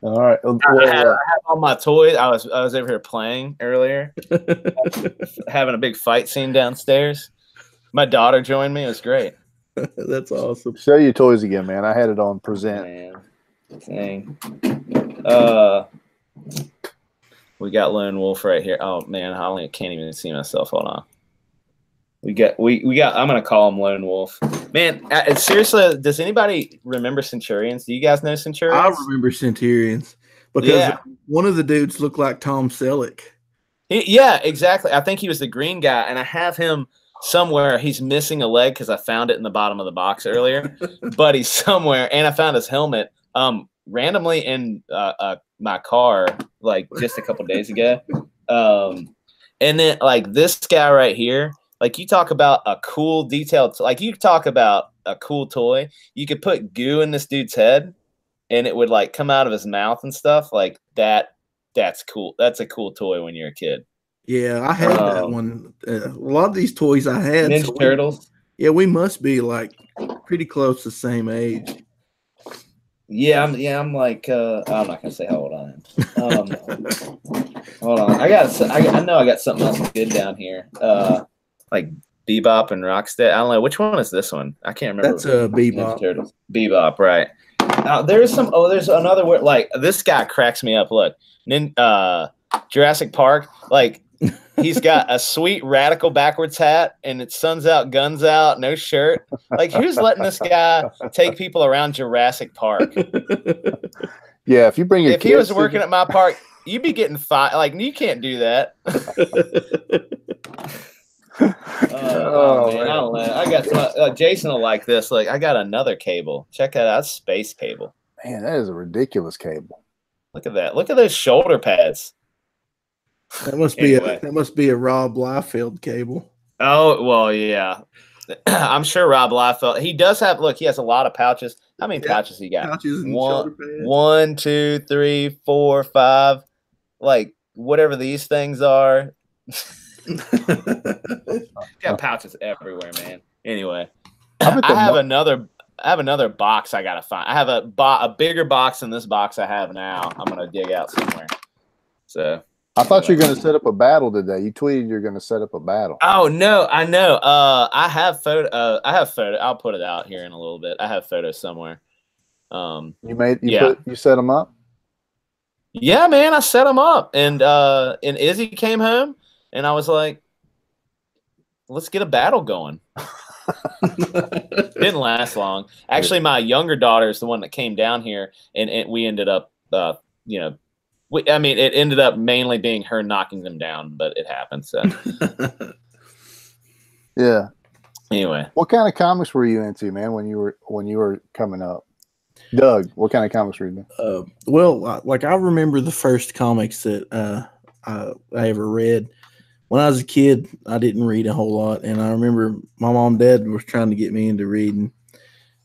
All right. Well, I have all my toys. I was over here playing earlier, having a big fight scene downstairs. My daughter joined me. It was great. That's awesome. Show your toys again, man. I had it on present. Man. Dang. We got Lone Wolf right here. Oh man, I can't even see myself. Hold on. We got. I'm gonna call him Lone Wolf. Man, seriously, does anybody remember Centurions? Do you guys know Centurions? I remember Centurions because one of the dudes looked like Tom Selleck. Yeah, exactly. I think he was the green guy, and I have him somewhere. He's missing a leg because I found it in the bottom of the box earlier, but he's somewhere, and I found his helmet randomly in my car like just a couple days ago. And then like this guy right here. Like you talk about a cool detailed, like you talk about a cool toy. You could put goo in this dude's head, and it would like come out of his mouth and stuff like that. That's cool. That's a cool toy when you're a kid. Yeah, I had that one. A lot of these toys I had. Ninja Turtles. Yeah, we must be like pretty close to the same age. Yeah, I'm like I'm not gonna say how old I am. Hold on, I know I got something else good down here. Like Bebop and Rocksteady. I don't know which one is this one. I can't remember. That's a Bebop. Ninja Turtles. Bebop, right? There's another word. Like this guy cracks me up. Look, Jurassic Park. Like he's got a sweet radical backwards hat, and it's suns out, guns out, no shirt. Like who's letting this guy take people around Jurassic Park? Yeah, if you bring your if he was working at my park, you'd be getting fired. Like you can't do that. Oh man, I don't know. I got some, Jason will like this. Like I got another cable. Check that out. Space cable. Man, that is a ridiculous cable. Look at that. Look at those shoulder pads. That must be a Rob Liefeld cable. Oh well, yeah. I'm sure Rob Liefeld. He does have. Look, he has a lot of pouches. How many pouches he got? Pouches and shoulder pads. 1, 2, 3, 4, 5. Like whatever these things are. Got pouches everywhere, man. Anyway, I have another box I gotta find. I have a bigger box than this box I have now. I'm gonna dig out somewhere. So I thought you were gonna set up a battle today. You tweeted you're gonna set up a battle. Oh no, I know. I have photo. I'll put it out here in a little bit. I have photos somewhere. You set them up? Yeah, man, I set them up, and Izzy came home. And I was like, let's get a battle going. Didn't last long. Actually, my younger daughter is the one that came down here, and we ended up, it ended up mainly being her knocking them down, but it happened. So, yeah. Anyway, what kind of comics were you into, man, when you were coming up? Doug, what kind of comics were you into? Well, like I remember the first comics that I ever read. When I was a kid, I didn't read a whole lot, and I remember my mom and dad was trying to get me into reading.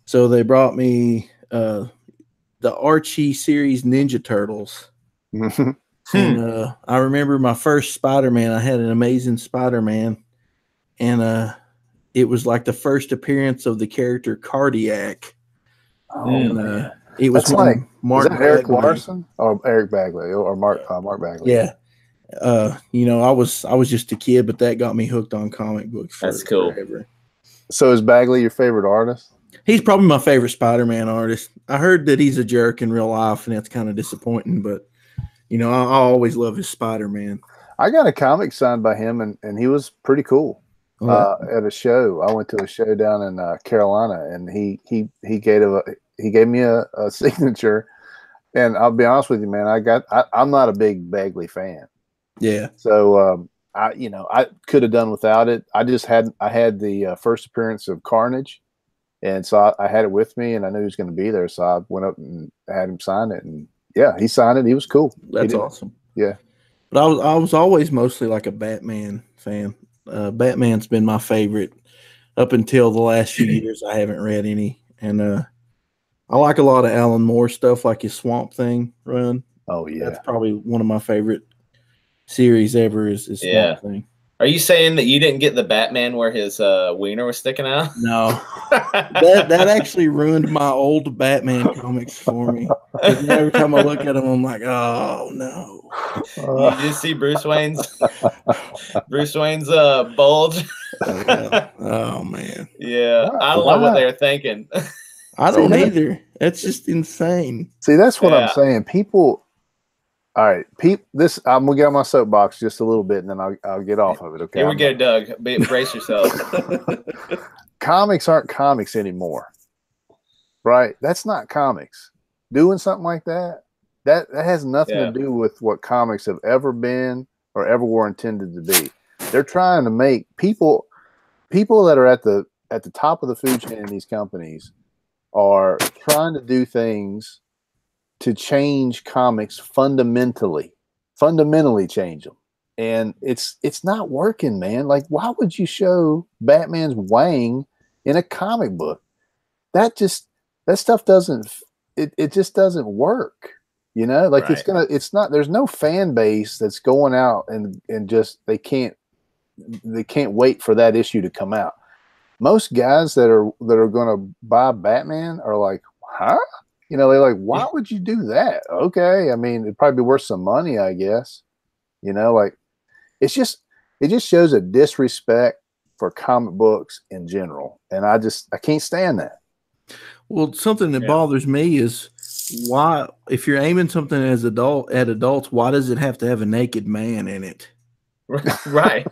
So they brought me the Archie series Ninja Turtles. And I remember my first Spider-Man. I had an Amazing Spider-Man, and it was like the first appearance of the character Cardiac. And it was like Mark Eric Larson or Eric Bagley or Mark Bagley. Yeah. I was just a kid, but that got me hooked on comic books. That's cool. Forever. So is Bagley your favorite artist? He's probably my favorite Spider-Man artist. I heard that he's a jerk in real life, and that's kind of disappointing, but I always love his Spider-Man. I got a comic signed by him, and he was pretty cool. At a show. I went to a show down in Carolina, and he gave me a signature. And I'll be honest with you, man, I'm not a big Bagley fan. Yeah. So I could have done without it. I had the first appearance of Carnage, and so I had it with me, and I knew he was going to be there, so I went up and had him sign it, and yeah, he signed it. He was cool. That's awesome. Yeah. But I was always mostly like a Batman fan. Batman's been my favorite up until the last few years. I haven't read any, and I like a lot of Alan Moore stuff, like his Swamp Thing run. Oh yeah, that's probably one of my favorite series ever. Is Swamp Thing. Are you saying that you didn't get the Batman where his wiener was sticking out? No, that actually ruined my old Batman comics for me. Every time I look at them, I'm like, oh no. You just see Bruce Wayne's bulge. Oh man. Yeah, I don't know what they're thinking. I don't either. That's just insane. See, that's what I'm saying. People. All right, I'm gonna get on my soapbox just a little bit, and then I'll get off of it. Okay. Here we go, Doug. Brace yourself. Comics aren't comics anymore, right? That's not comics. Doing something like that has nothing to do with what comics have ever been or ever were intended to be. They're trying to make people that are at the top of the food chain in these companies are trying to do things to change comics fundamentally change them. And it's not working, man. Like, why would you show Batman's Wang in a comic book? That stuff doesn't, it just doesn't work. You know, like Right. it's not, there's no fan base that's going out and just, they can't wait for that issue to come out. Most guys that are going to buy Batman are like, huh? You know, they're like, why would you do that? Okay. I mean, it'd probably be worth some money, I guess. You know, like it just shows a disrespect for comic books in general. And I can't stand that. Well, something that bothers me is why, if you're aiming something at adults, why does it have to have a naked man in it? Right.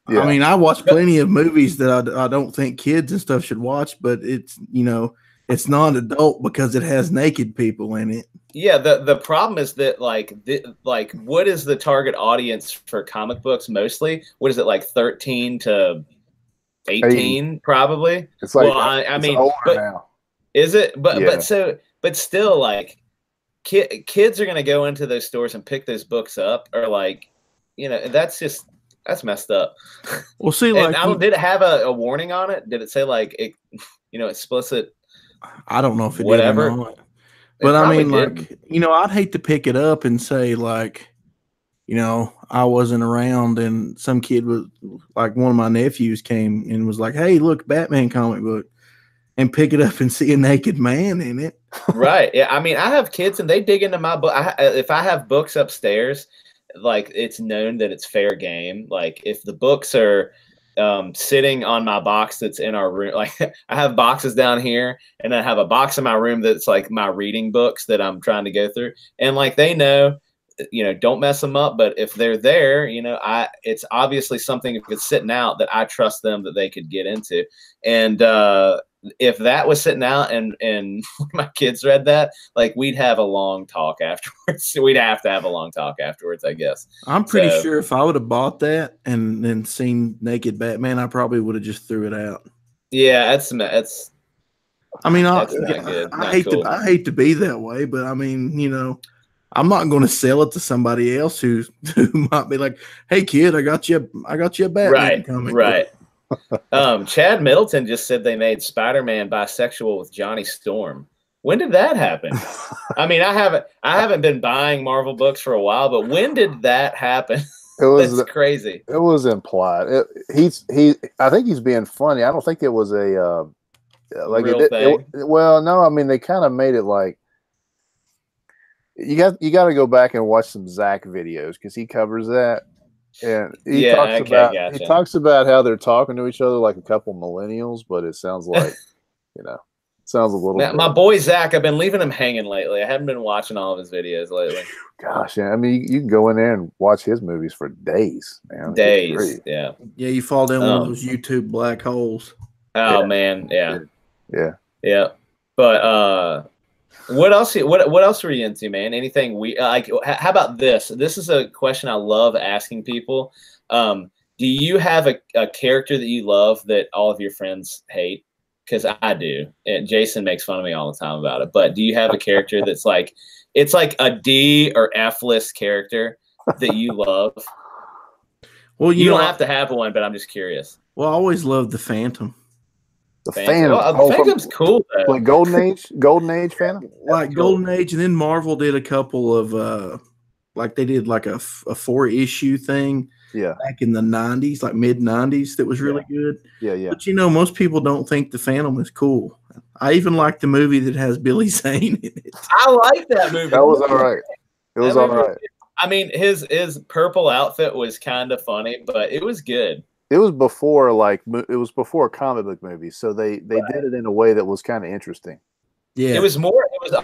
Yeah. I mean, I watch plenty of movies that I don't think kids and stuff should watch, but it's, you know, it's non-adult because it has naked people in it. Yeah, the problem is that like what is the target audience for comic books mostly? What is it, like 13 to 18 probably? It's like, well, I mean, older but now. is it? But Yeah. but still, like kids are going to go into those stores and pick those books up, or like, you know, that's messed up. Well, see, And like, did it have a warning on it? Did it say like you know, explicit? I don't know if it whatever. did or not. But I mean, didn't. like, you know, I'd hate to pick it up and say, like, you know, I wasn't around and some kid was like, one of my nephews came and was like, hey, look, Batman comic book, and pick it up and see a naked man in it. Right. Yeah. I mean, I have kids and they dig into my book. If I have books upstairs, like, it's known that it's fair game. Like, if the books are sitting on my box that's in our room, like I have boxes down here and I have a box in my room that's like my reading books that I'm trying to go through, and like they know, you know, don't mess them up. But if they're there, you know, it's obviously something, if it's sitting out, that I trust them that they could get into. And if that was sitting out and my kids read that, like, we'd have a long talk afterwards. We'd have to have a long talk afterwards, I guess. I'm pretty sure if I would have bought that and then seen naked Batman, I probably would have just threw it out. Yeah, that's. I mean, that's not good. I hate to be that way, but I mean, you know, I'm not going to sell it to somebody else who might be like, "Hey, kid, I got you a Batman comic." Right. Chad Middleton just said they made Spider-Man bisexual with Johnny Storm. When did that happen? I mean, I haven't been buying Marvel books for a while, but when did that happen? That's crazy. It was implied. I think he's being funny. I don't think it was a like real thing. Well, no, I mean, they kind of made it like, you got to go back and watch some Zach videos because he covers that. And he talks about how they're talking to each other like a couple millennials, but it sounds like, you know, sounds a little. My boy Zach, I've been leaving him hanging lately. I haven't been watching all of his videos lately. Gosh, yeah. I mean, you can go in there and watch his movies for days, man. Days, yeah. Yeah, you fall down one of those YouTube black holes. Oh man, yeah. But what else were you into, man? Anything like? How about this? This is a question I love asking people. Do you have a character that you love that all of your friends hate? Because I do, and Jason makes fun of me all the time about it. But do you have a character that's like, it's like a D or F list character that you love? Well, you don't have to have one, but I'm just curious. Well, I always loved the Phantom. The Phantom. Phantom's cool though. Like Golden Age Phantom? Like Golden Age, and then Marvel did a couple of like they did like a 4-issue thing. Yeah. Back in the 90s, like mid 90s, that was really good. Yeah. But you know, most people don't think the Phantom is cool. I even like the movie that has Billy Zane in it. I like that movie. That was all right. It was all right. I mean, his purple outfit was kind of funny, but it was good. It was before comic book movies, so they did it in a way that was kind of interesting. Yeah, it was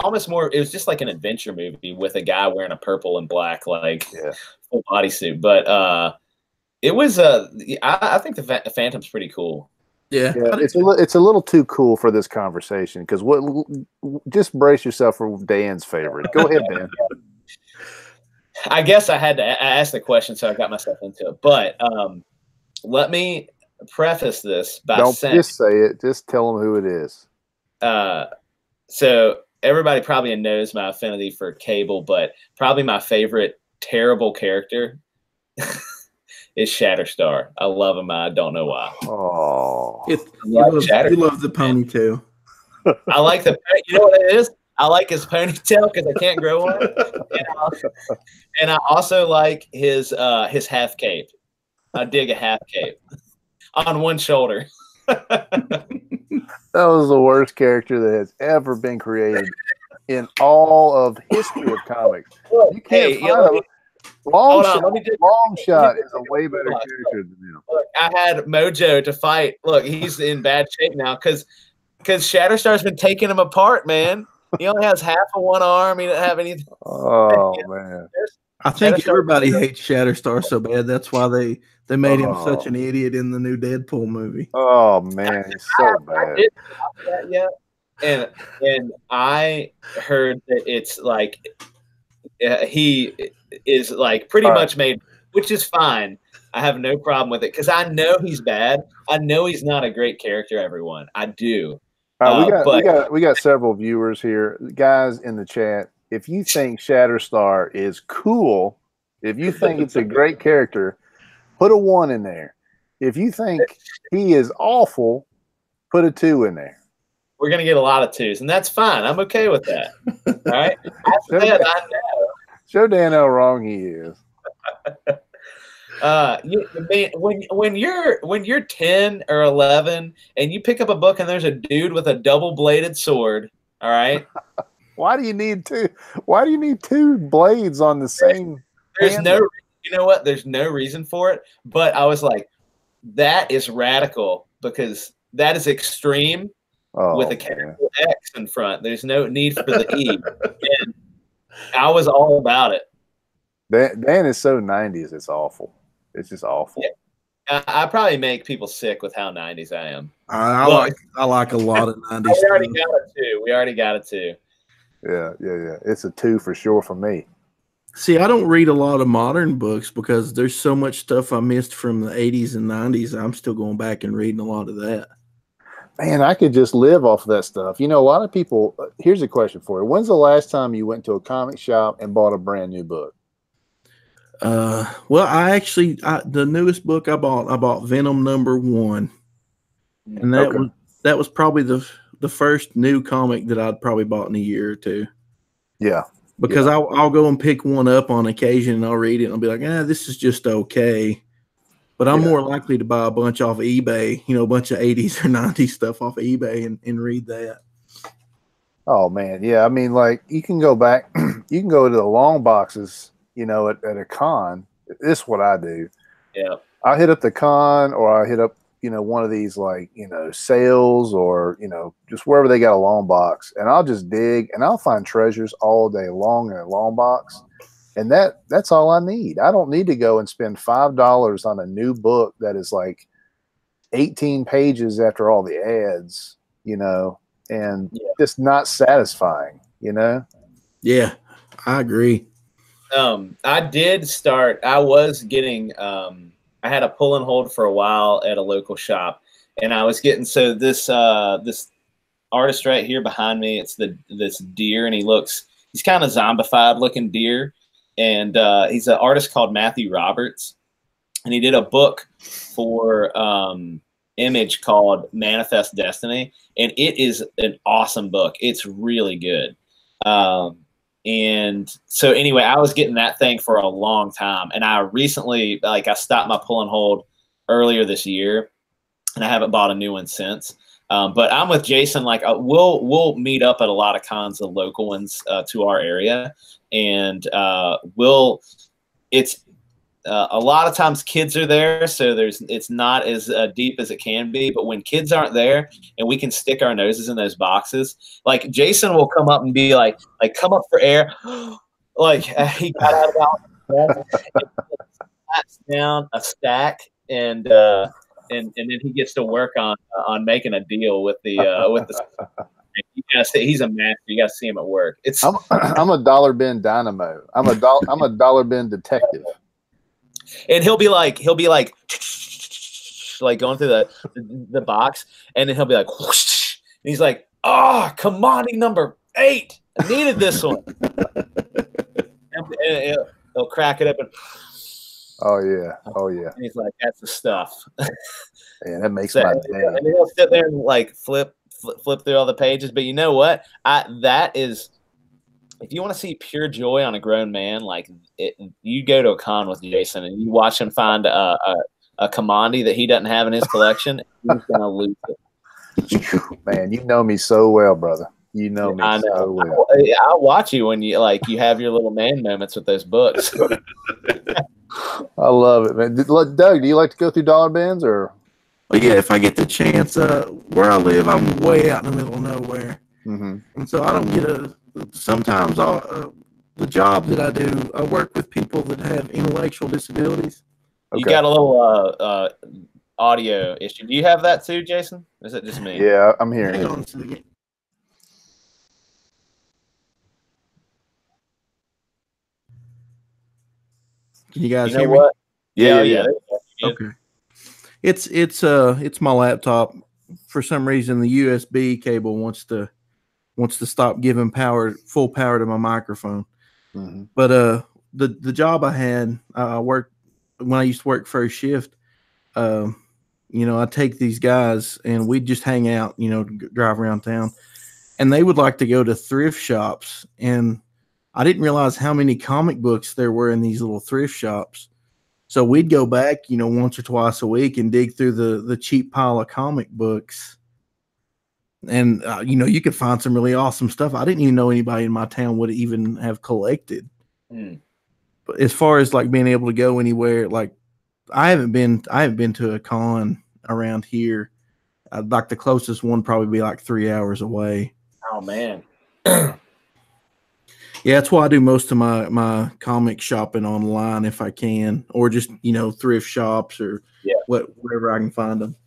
almost more. It was just like an adventure movie with a guy wearing a purple and black full bodysuit. But it was I think the Phantom's pretty cool. Yeah, it's a little too cool for this conversation because just brace yourself for Dan's favorite. Go ahead, Dan. I guess I had to ask the question, so I got myself into it. But let me preface this by saying, just say it. Just tell them who it is. So everybody probably knows my affinity for Cable, but probably my favorite terrible character is Shatterstar. I love him. I don't know why. Oh, you love the pony too. I like you know what it is? I like his ponytail because I can't grow one, and I also like his half cape. I dig a half cape on one shoulder. That was the worst character that has ever been created in all of history of comics. You can't find Long Shot is a way better character than him. Look, I had Mojo to fight. Look, he's in bad shape now because Shatterstar's been taking him apart, man. He only has half of one arm. He doesn't have anything. Oh man! I think everybody hates Shatterstar so bad. That's why they made him such an idiot in the new Deadpool movie. Oh man, he's so bad. And I heard that it's like he is like pretty much made, which is fine. I have no problem with it because I know he's bad. I know he's not a great character. Everyone, I do. We got several viewers here, guys in the chat. If you think Shatterstar is cool, if you think it's a great character, put a 1 in there. If you think he is awful, put a 2 in there. We're gonna get a lot of 2s, and that's fine. I'm okay with that. All right. I know. Show Dan how wrong he is. When you're 10 or 11 and you pick up a book and there's a dude with a double-bladed sword, all right? Why do you need 2? Why do you need 2 blades on the same? There's no reason for it. But I was like, that is radical because that is extreme with a capital X in front. There's no need for the E. And I was all about it. Dan is so 90s. It's awful. It's just awful. Yeah. I probably make people sick with how 90s I am. I like a lot of 90s. We already got it too. Yeah. It's a 2 for sure for me. See, I don't read a lot of modern books because there's so much stuff I missed from the 80s and 90s. I'm still going back and reading a lot of that. Man, I could just live off of that stuff. You know, a lot of people. Here's a question for you: when's the last time you went to a comic shop and bought a brand new book? Well, the newest book I bought Venom #1, and that was probably the first new comic that I'd probably bought in a year or two. Yeah, because I'll go and pick one up on occasion and I'll read it and I'll be like, this is just okay. But I'm more likely to buy a bunch off eBay, a bunch of 80s or 90s stuff off eBay and read that. Oh man, yeah. I mean, like you can go back, you can go to the long boxes. At a con. This is what I do. Yeah. I hit up the con or I hit up, one of these like, sales or, just wherever they got a long box. And I'll just dig and I'll find treasures all day long in a long box. And that's all I need. I don't need to go and spend $5 on a new book that is like 18 pages after all the ads, and it's not satisfying, Yeah, I agree. I was getting, I had a pull and hold for a while at a local shop and I was getting, so this artist right here behind me, it's this deer and he's kind of zombified looking deer. And, he's an artist called Matthew Roberts and he did a book for, Image called Manifest Destiny. And it is an awesome book. It's really good. And so anyway, I was getting that thing for a long time. And I recently, I stopped my pull and hold earlier this year and I haven't bought a new one since. But I'm with Jason. We'll meet up at a lot of cons, the local ones, to our area. And, a lot of times kids are there. So it's not as deep as it can be, but when kids aren't there and we can stick our noses in those boxes, like Jason will come up and be like come up for air. He got out of the house, down a stack and then he gets to work on making a deal with the you gotta say he's a master. You gotta see him at work. I'm a dollar bin dynamo. I'm a dollar bin detective. And he'll be like going through the box, and then he'll be like, whoosh, and he's like, commodity number 8. I needed this one. and he'll crack it up and oh yeah. And he's like, that's the stuff. Yeah, that makes my day. And he'll sit there and flip flip through all the pages. But you know what? That is, if you want to see pure joy on a grown man, like you go to a con with Jason and you watch him find a commodity that he doesn't have in his collection, he's gonna lose it. Man, you know me so well, brother. You know me so well. I'll watch you when you have your little man moments with those books. I love it, man. Doug, do you like to go through dollar bins or? Well, yeah, if I get the chance. Where I live, I'm way out in the middle of nowhere, and so I don't get sometimes the job that I do, I work with people that have intellectual disabilities. Okay. You got a little audio issue. Do you have that too, Jason? Or is it just me? Yeah, I'm hearing it. Can you guys hear me? What? Yeah. Okay. It's my laptop. For some reason, the USB cable wants to stop giving full power to my microphone. But the job I had, I worked when I used to work first shift. I take these guys and we'd just hang out, drive around town, and they would like to go to thrift shops. And I didn't realize how many comic books there were in these little thrift shops. So we'd go back, once or twice a week and dig through the cheap pile of comic books. And, you could find some really awesome stuff. I didn't even know anybody in my town would even have collected. But as far as like being able to go anywhere, like I haven't been to a con around here. Like the closest one probably be like 3 hours away. Oh man. Yeah, that's why I do most of my comic shopping online if I can, or just thrift shops or wherever I can find them.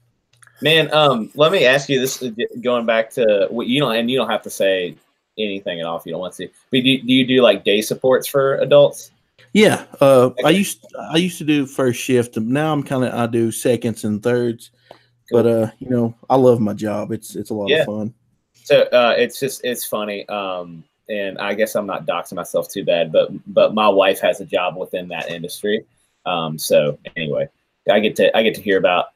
Man, let me ask you this, going back to what you don't have to say anything at all if you don't want to. But do you do like day supports for adults? Yeah, I used to do first shift, and now I do seconds and thirds. Cool. But I love my job. It's a lot of fun. So it's funny. And I guess I'm not doxing myself too bad, but my wife has a job within that industry. So anyway, I get to hear about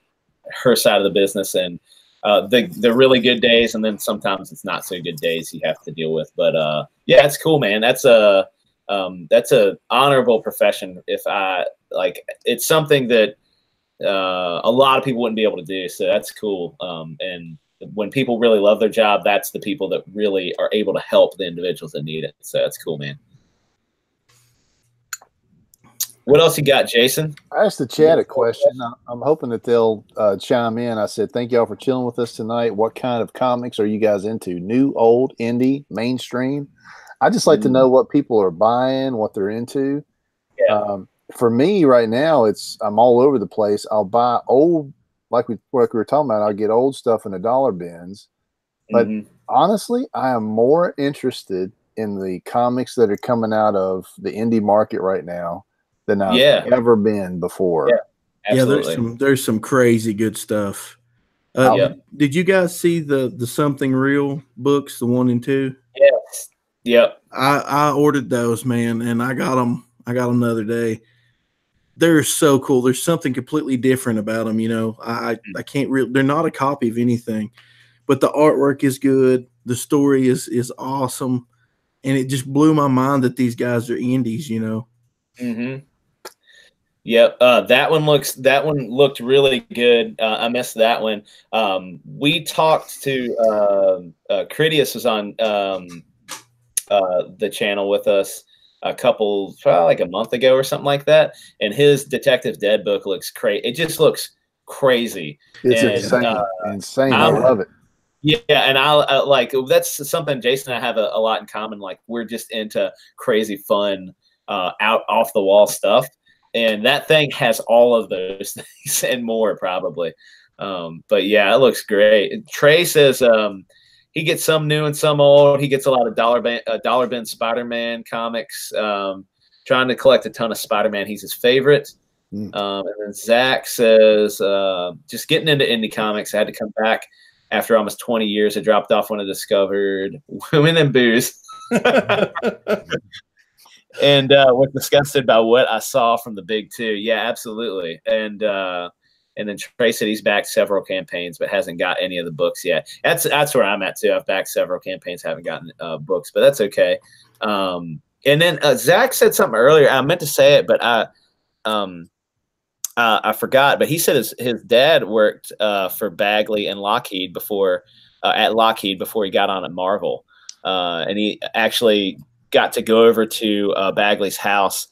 her side of the business and the really good days, and then sometimes it's not so good days you have to deal with. But yeah, it's cool, man. That's a honorable profession. It's something that a lot of people wouldn't be able to do. So that's cool. And when people really love their job, that's the people that really are able to help the individuals that need it. So that's cool, man. What else you got, Jason? I asked the chat a question. I'm hoping that they'll chime in. I said, thank y'all for chilling with us tonight. What kind of comics are you guys into? New, old, indie, mainstream? I just like to know what people are buying, what they're into. Yeah. For me right now, I'm all over the place. I'll buy old, like we were talking about, I'll get old stuff in the dollar bins. But honestly, I am more interested in the comics that are coming out of the indie market right now than I've ever been before. Yeah, absolutely. Yeah, there's some crazy good stuff. Did you guys see the Something Real books, the 1 and 2? Yes. Yep. I ordered those, man, and I got them the other day. They're so cool. There's something completely different about them. I can't really, they're not a copy of anything, but the artwork is good. The story is awesome. And it just blew my mind that these guys are indies, Yep. That one looked really good. I missed that one. We talked to Critias was on the channel with us probably like a month ago or something like that, and his Detective Dead book looks crazy. It just looks crazy. It's insane. I love it. Yeah, and I that's something Jason and I have a lot in common. Like, we're just into crazy fun, off the wall stuff, and that thing has all of those things and more probably. But yeah, it looks great. Trey says he gets some new and some old. He gets a lot of dollar bin Spider-Man comics. Trying to collect a ton of Spider-Man. He's his favorite. And then Zach says, just getting into indie comics. I had to come back after almost 20 years. I dropped off when I discovered Women and Booze. And was disgusted by what I saw from the big two. Yeah, absolutely. And And then Trey said he's backed several campaigns, but hasn't got any of the books yet. That's where I'm at too. I've backed several campaigns, haven't gotten books, but that's okay. And then Zach said something earlier. I meant to say it, but I forgot. But he said his dad worked for Bagley and Lockheed before he got on at Marvel, and he actually got to go over to Bagley's house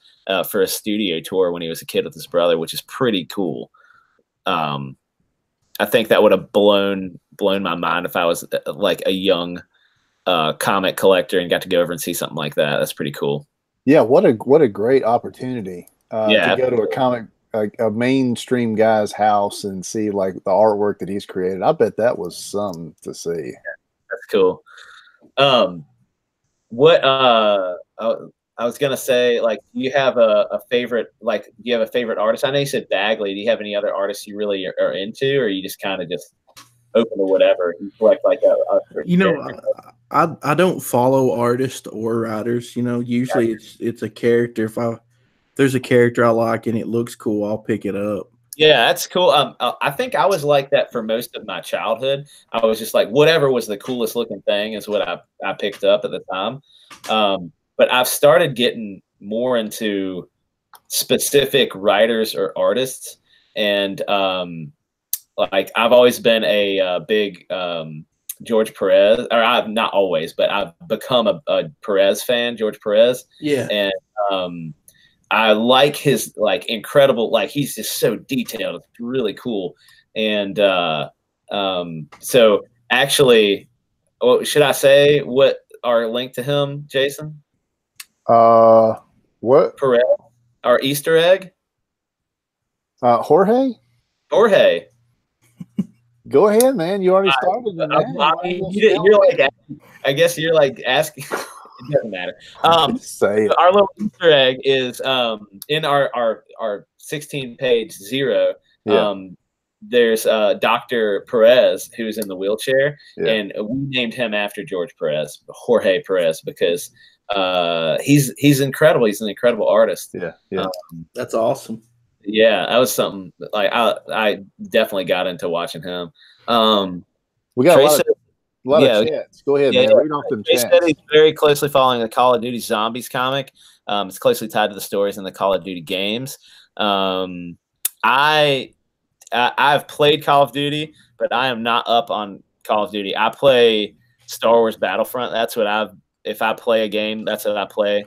for a studio tour when he was a kid with his brother, which is pretty cool. I think that would have blown my mind if I was like a young comic collector and got to go over and see something like that. That's pretty cool. Yeah, what a great opportunity to go to a comic, a mainstream guy's house and see like the artwork that he's created. I bet that was something to see. Yeah, that's cool. What I was gonna say, like, do you have a favorite? Like, do you have a favorite artist? I know you said Bagley. Do you have any other artists you really are into, or are you just kind of just open to whatever? You collect like I don't follow artists or writers. Usually it's a character. If there's a character I like and it looks cool, I'll pick it up. Yeah, that's cool. I think I was like that for most of my childhood. I was just like, whatever was the coolest looking thing is what I picked up at the time. But I've started getting more into specific writers or artists. And like I've always been a big George Perez, or I've not always, but I've become a Perez fan, George Perez. Yeah. And I like his like incredible, like he's just so detailed. It's really cool. And so actually, should I say what our link to him, Jason? What? Perez, our Easter egg? Jorge? Jorge. Go ahead, man. You already started. You're like, I guess you're like asking. It doesn't matter. Say it. Our little Easter egg is in our 16-page zero. Yeah. There's Dr. Perez, who's in the wheelchair, Yeah. and we named him after George Perez, Jorge Perez, because he's incredible. He's an incredible artist. Yeah, yeah. That's awesome. Yeah, that was something like I definitely got into watching him. We got a lot of chats. Go ahead, man. Read off them chats. Said he's very closely following the Call of Duty Zombies comic. It's closely tied to the stories in the Call of Duty games. I've played Call of Duty, but I am not up on Call of Duty. I play Star Wars Battlefront. That's what if I play a game, that's what I play.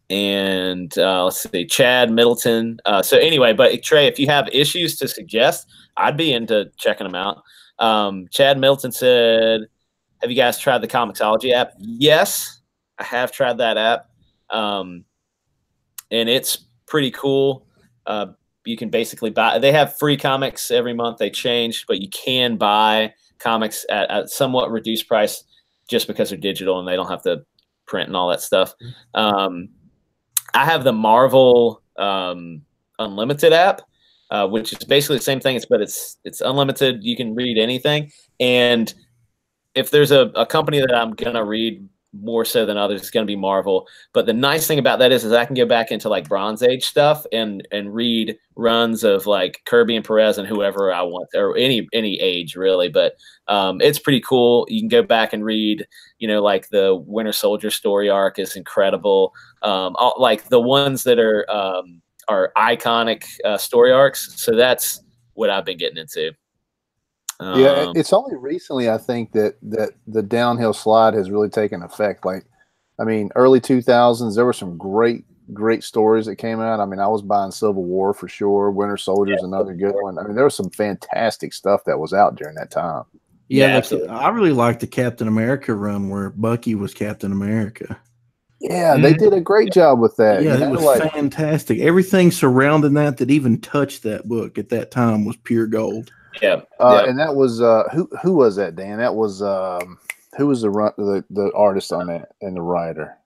And let's see, Chad Middleton. So anyway, but Trey, if you have issues to suggest, I'd be into checking them out. Chad Middleton said, have you guys tried the Comixology app? Yes, I have tried that app. And it's pretty cool. You can basically buy, they have free comics every month. They change, but you can buy comics at a somewhat reduced price just because they're digital and they don't have to print and all that stuff. I have the Marvel Unlimited app, which is basically the same thing, but it's unlimited. You can read anything. And if there's a company that I'm going to read more so than others, it's going to be Marvel. But the nice thing about that is I can go back into like Bronze Age stuff and read runs of like Kirby and Perez and whoever I want, or any age really. But it's pretty cool. You can go back and read, like the Winter Soldier story arc is incredible. Like the ones that are iconic story arcs. So that's what I've been getting into. Yeah, it's only recently I think that the downhill slide has really taken effect. Like, I mean, early 2000s, there were some great stories that came out. I mean, I was buying Civil War for sure. Winter Soldier's another good one. I mean, there was some fantastic stuff that was out during that time. Yeah, I really liked the Captain America run where Bucky was Captain America. Yeah, they did a great job with that. Yeah, it was fantastic. Everything surrounding that even touched that book at that time was pure gold. Yeah, and that was who was that, Dan? That was who was the artist on that and the writer?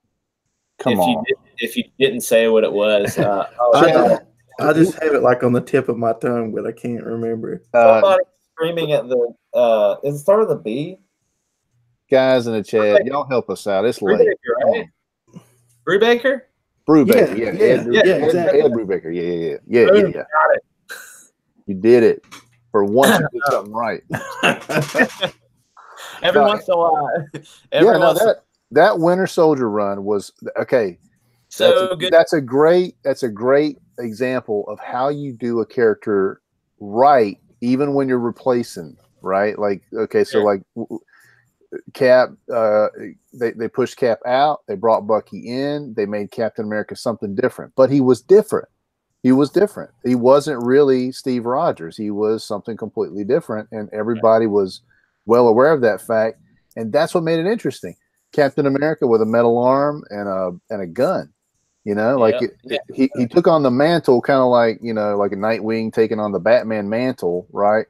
If you didn't say what it was, I just have it like on the tip of my tongue, but I can't remember. Somebody screaming at the is it start with a B? Guys in the chat, y'all help us out. It's late. Right? Brubaker? Brubaker, yeah. Exactly. Ed Brubaker, yeah. Got it. You did it. For once, you did something right. Every once in a while. That Winter Soldier run was okay. So good. That's a great example of how you do a character right, even when you're replacing, right? Like, okay, so like Cap, they pushed Cap out, they brought Bucky in, they made Captain America something different, but he was different. He was different. He wasn't really Steve Rogers. He was something completely different, and everybody was well aware of that fact, and that's what made it interesting. Captain America with a metal arm and a gun. You know, like he took on the mantle, kind of like, you know, like a Nightwing taking on the Batman mantle, right?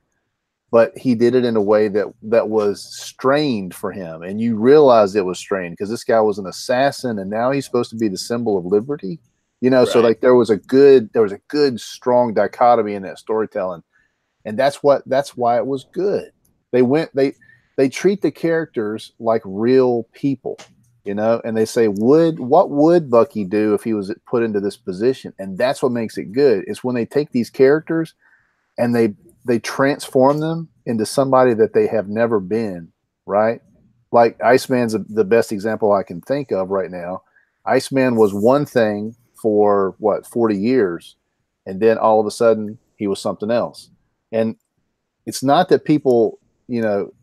But he did it in a way that was strained for him, and you realized it was strained because this guy was an assassin, and now he's supposed to be the symbol of liberty. You know, so like there was a good strong dichotomy in that storytelling, and that's why it was good. They treat the characters like real people. You know, and they say, what would Bucky do if he was put into this position? And that's what makes it good. It's when they take these characters and they transform them into somebody that they have never been, right? Like Iceman's the best example I can think of right now. Iceman was one thing for 40 years, and then all of a sudden he was something else. And it's not that people, you know,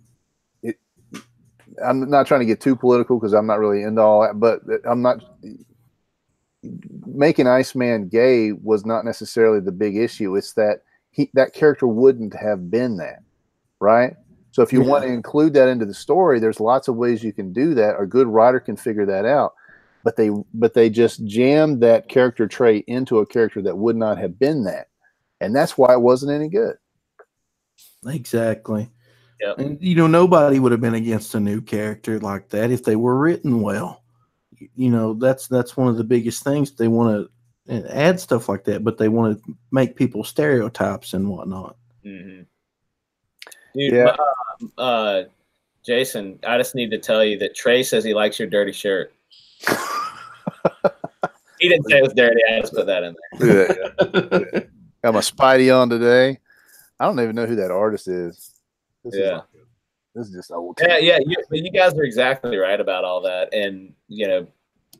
I'm not trying to get too political because I'm not really into all that, but I'm not making Iceman gay was not necessarily the big issue. It's that that character wouldn't have been that, right? So if you want to include that into the story, there's lots of ways you can do that. A good writer can figure that out, but they just jammed that character trait into a character that would not have been that, and that's why it wasn't any good. Exactly. Yep. And, you know, nobody would have been against a new character like that if they were written well. You know, that's one of the biggest things. They want to add stuff like that, but they want to make people stereotypes and whatnot. Mm-hmm. Dude, Jason, I just need to tell you that Trey says he likes your dirty shirt. He didn't say it was dirty. I just put that in there. Yeah. Got my Spidey on today. I don't even know who that artist is. This is just old. Yeah. You guys are exactly right about all that, and you know,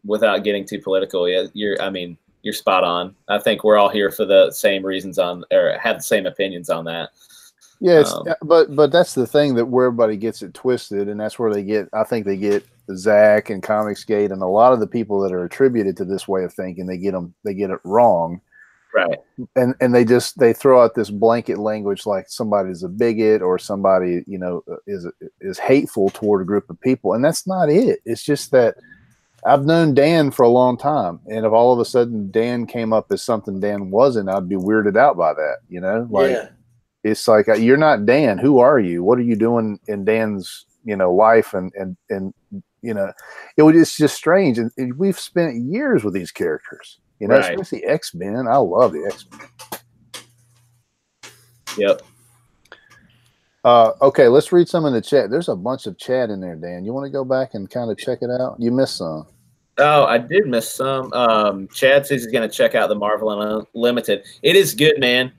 without getting too political, you're spot on. I think we're all here for the same reasons or have the same opinions on that. Yeah, but that's the thing that where everybody gets it twisted, and that's where I think they get Zach and Comicsgate and a lot of the people that are attributed to this way of thinking. They get it wrong. Right. And they throw out this blanket language like somebody's a bigot or somebody, you know, is hateful toward a group of people. And that's not it. It's just that I've known Dan for a long time. And if all of a sudden Dan came up as something Dan wasn't, I'd be weirded out by that, you know? Like it's like, you're not Dan. Who are you? What are you doing in Dan's, you know, life? And you know, it's just strange. And we've spent years with these characters. You know, especially X-Men. I love the X-Men. Yep. Okay, let's read some in the chat. There's a bunch of chat in there, Dan. You want to go back and kind of check it out? You missed some. Oh, I did miss some. Chad says he's going to check out the Marvel Unlimited. It is good, man.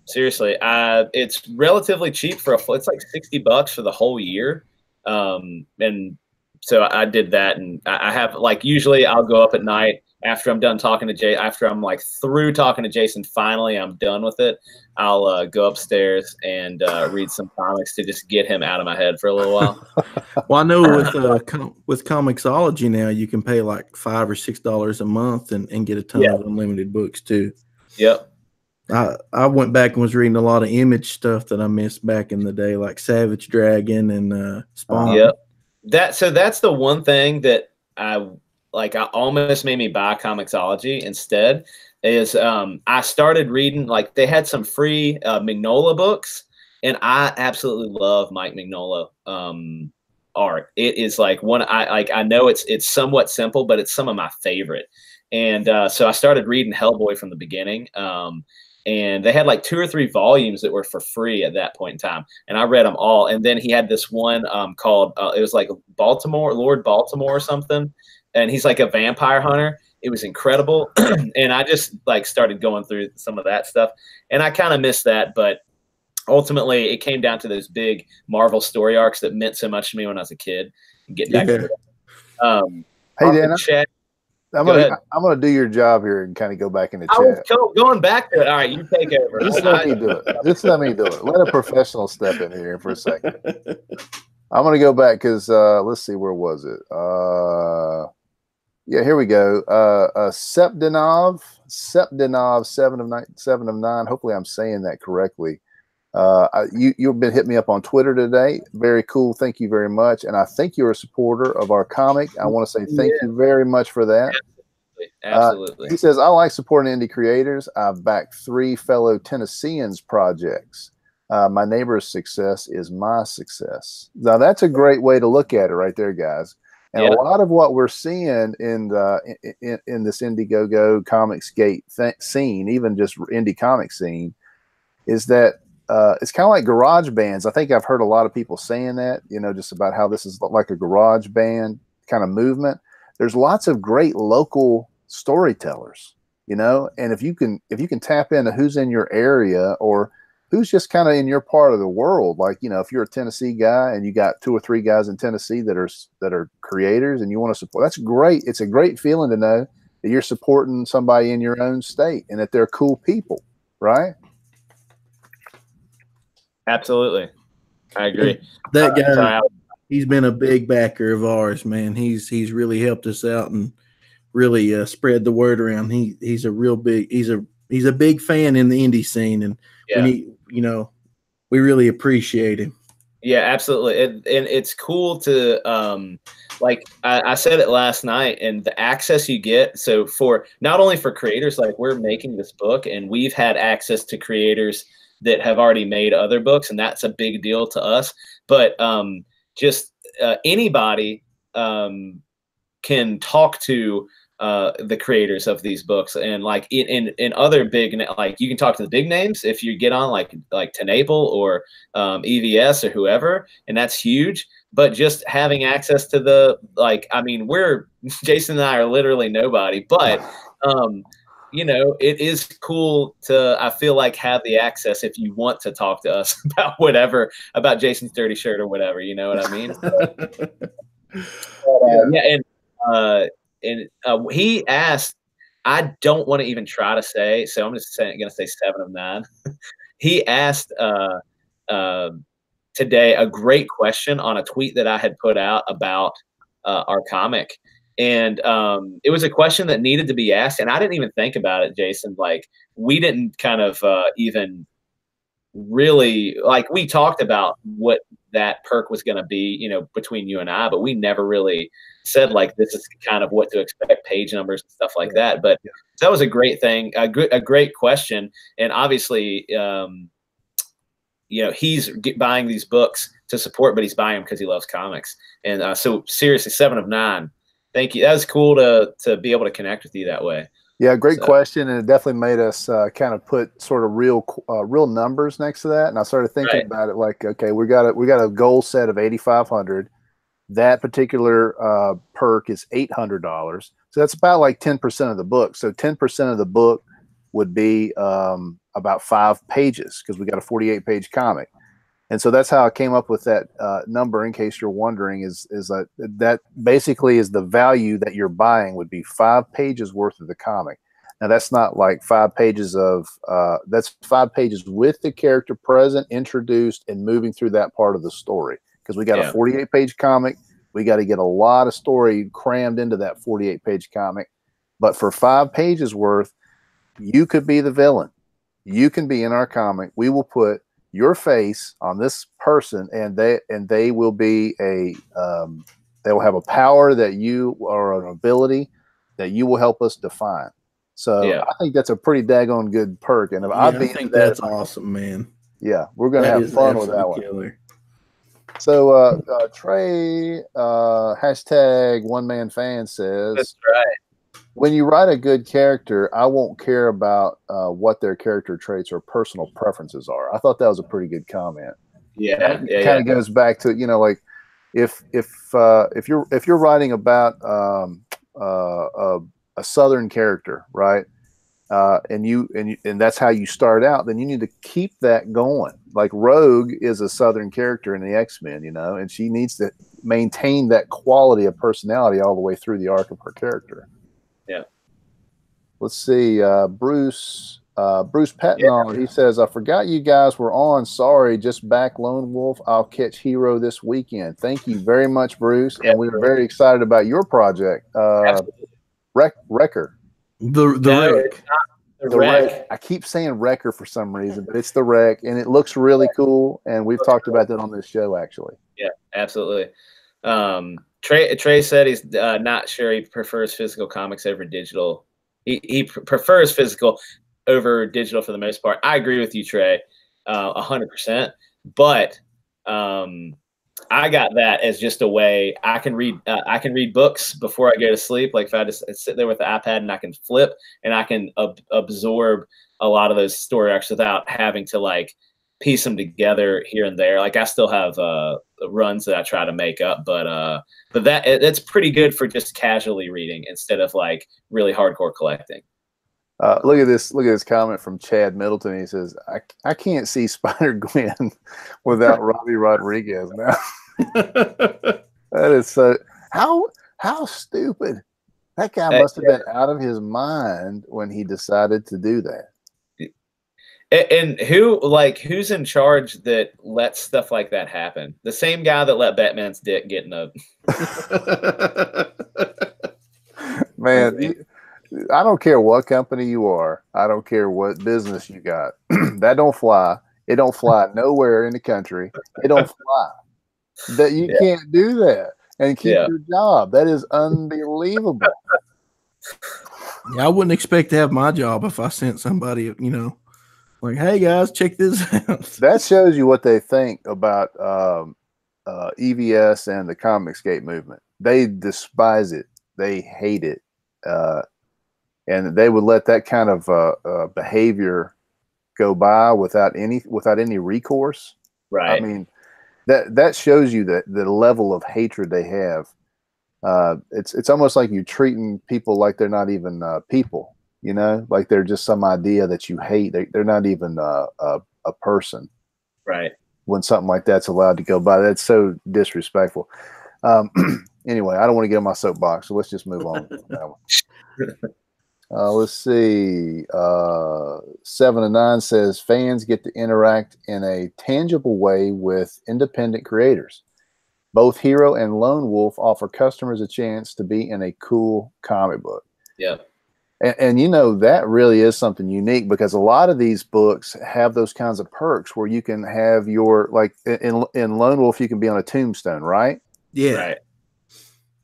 Seriously. It's relatively cheap it's like $60 for the whole year. And so I did that, and I have, like, usually I'll go up at night after I'm done talking to Jay, after I'm like through talking to Jason, finally I'm done with it. I'll go upstairs and read some comics to just get him out of my head for a little while. Well, I know with Comixology now, you can pay like $5 or $6 a month and get a ton of unlimited books too. Yep. I went back and was reading a lot of Image stuff that I missed back in the day, like Savage Dragon and Spawn. Yep. That's the one thing that I almost made me buy Comixology instead is I started reading, like, they had some free Mignola books, and I absolutely love Mike Mignola art. It is like I know it's somewhat simple, but it's some of my favorite. And so I started reading Hellboy from the beginning. And they had like 2 or 3 volumes that were for free at that point in time. And I read them all. And then he had this one called, it was like Lord Baltimore or something. And he's like a vampire hunter. it was incredible. And I just like started going through some of that stuff, and I kind of missed that, but ultimately it came down to those big Marvel story arcs that meant so much to me when I was a kid, and getting back to that. Hey, Dan, chat. I'm gonna do your job here and kind of go back in the I was chat. going back to it. All right, you take over. Just let me do it. Just let me do it. Let a professional step in here for a second. I'm gonna go back because let's see, where was it? Yeah, here we go. Sepdinov 7 of 9. Hopefully, I'm saying that correctly. You've been hitting me up on Twitter today. Very cool. Thank you very much. And I think you're a supporter of our comic. I want to say thank you very much for that. Absolutely. He says, I like supporting indie creators. I've backed 3 fellow Tennesseans projects. My neighbor's success is my success. Now, that's a great way to look at it right there, guys. And a lot of what we're seeing in this Indiegogo Comicsgate scene, even just indie comic scene, is that it's kind of like garage bands. I think I've heard a lot of people saying that, just about how this is like a garage band kind of movement. There's lots of great local storytellers, and if you can tap into who's in your area or who's just kind of in your part of the world, like, if you're a Tennessee guy and you got 2 or 3 guys in Tennessee that are creators and you want to support, that's great. It's a great feeling to know that you're supporting somebody in your own state and that they're cool people, right? Absolutely. I agree. That guy, he's been a big backer of ours, man. He's really helped us out and really spread the word around. He's a real big, he's a big fan in the indie scene, and we really appreciate him. Yeah, absolutely. And it's cool to like I said it last night, and the access you get. So for not only for creators, like we're making this book and we've had access to creators that have already made other books, and that's a big deal to us. But just anybody can talk to the creators of these books, and like in other big, like you can talk to the big names if you get on like Tenaple or EVS or whoever, and that's huge. But just having access to the we're Jason and I are literally nobody, but it is cool to, I feel like, have the access if you want to talk to us about whatever, about Jason's dirty shirt or whatever, you know what I mean? He asked, I don't want to even try to say, so I'm just going to say 7 of 9. He asked today a great question on a tweet that I had put out about our comic. And it was a question that needed to be asked, and I didn't even think about it, Jason. Like, we didn't kind of even really, like, we talked about what that perk was going to be, between you and I, but we never really said, like, this is kind of what to expect, page numbers and stuff like that. But that was a great thing, a great question. And obviously, he's buying these books to support, but he's buying them because he loves comics. And so seriously, 7 of 9. Thank you. That was cool to be able to connect with you that way. Yeah, great question, and it definitely made us kind of put sort of real numbers next to that. And I started thinking about it like, okay, we got a goal set of 8,500. That particular perk is $800, so that's about like 10% of the book. So 10% of the book would be about 5 pages because we got a 48-page comic. And so that's how I came up with that number. In case you're wondering, is that basically is the value that you're buying would be 5 pages worth of the comic. Now that's not like 5 pages of that's 5 pages with the character present, introduced, and moving through that part of the story. Because we got a 48-page comic, we got to get a lot of story crammed into that 48-page comic. But for 5 pages worth, you could be the villain. You can be in our comic. We will put your face on this person, and they will be they will have a power that you, or an ability that you will help us define. So I think that's a pretty daggone good perk. And I think that's awesome, man. Yeah, we're gonna have fun with that one. Killer. So Trey hashtag one man fan says, that's right. When you write a good character, I won't care about what their character traits or personal preferences are. I thought that was a pretty good comment. Yeah, it kind of goes back to, like if you're writing about a Southern character, right? And that's how you start out, then you need to keep that going. Like Rogue is a Southern character in the X-Men, and she needs to maintain that quality of personality all the way through the arc of her character. Yeah. Let's see. Bruce Patnall, he says, I forgot you guys were on. Sorry, just back Lone Wolf. I'll catch Hero this weekend. Thank you very much, Bruce. And we are very excited about your project. Wrecker. The Wreck. The Wreck. I keep saying Wrecker for some reason, but it's the Wreck, and it looks really cool. And we've talked about that on this show, actually. Yeah, absolutely. Trey said he's not sure he prefers physical comics over digital. He prefers physical over digital for the most part. I agree with you, Trey, 100%. But I got that as just a way I can read books before I go to sleep. Like if I just sit there with the iPad and I can flip and I can absorb a lot of those story arcs without having to like piece them together here and there. Like I still have runs that I try to make up, but that's pretty good for just casually reading instead of like really hardcore collecting. Look at this comment from Chad Middleton. He says, I can't see Spider-Gwen without Robbie Rodriguez now. That is so how stupid. That guy must have been out of his mind when he decided to do that. And who's in charge that lets stuff like that happen? The same guy that let Batman's dick get in a man. I don't care what company you are. I don't care what business you got. That don't fly. It don't fly nowhere in the country. It don't fly. That you can't do that and keep your job. That is unbelievable. Yeah, I wouldn't expect to have my job if I sent somebody, like, hey guys, check this out. That shows you what they think about EVS and the Comicsgate movement. They despise it. They hate it. And they would let that kind of behavior go by without any recourse. Right. I mean, that shows you that the level of hatred they have. It's almost like you're treating people like they're not even people. Like they're just some idea that you hate. They're not even a person. Right. When something like that's allowed to go by, that's so disrespectful. Anyway, I don't want to get on my soapbox, so let's just move on. Let's see. 7 and 9 says fans get to interact in a tangible way with independent creators. Both Hero and Lone Wolf offer customers a chance to be in a cool comic book. Yeah. And that really is something unique because a lot of these books have those kinds of perks where you can have your, like in Lone Wolf, you can be on a tombstone, right? Yeah. Right.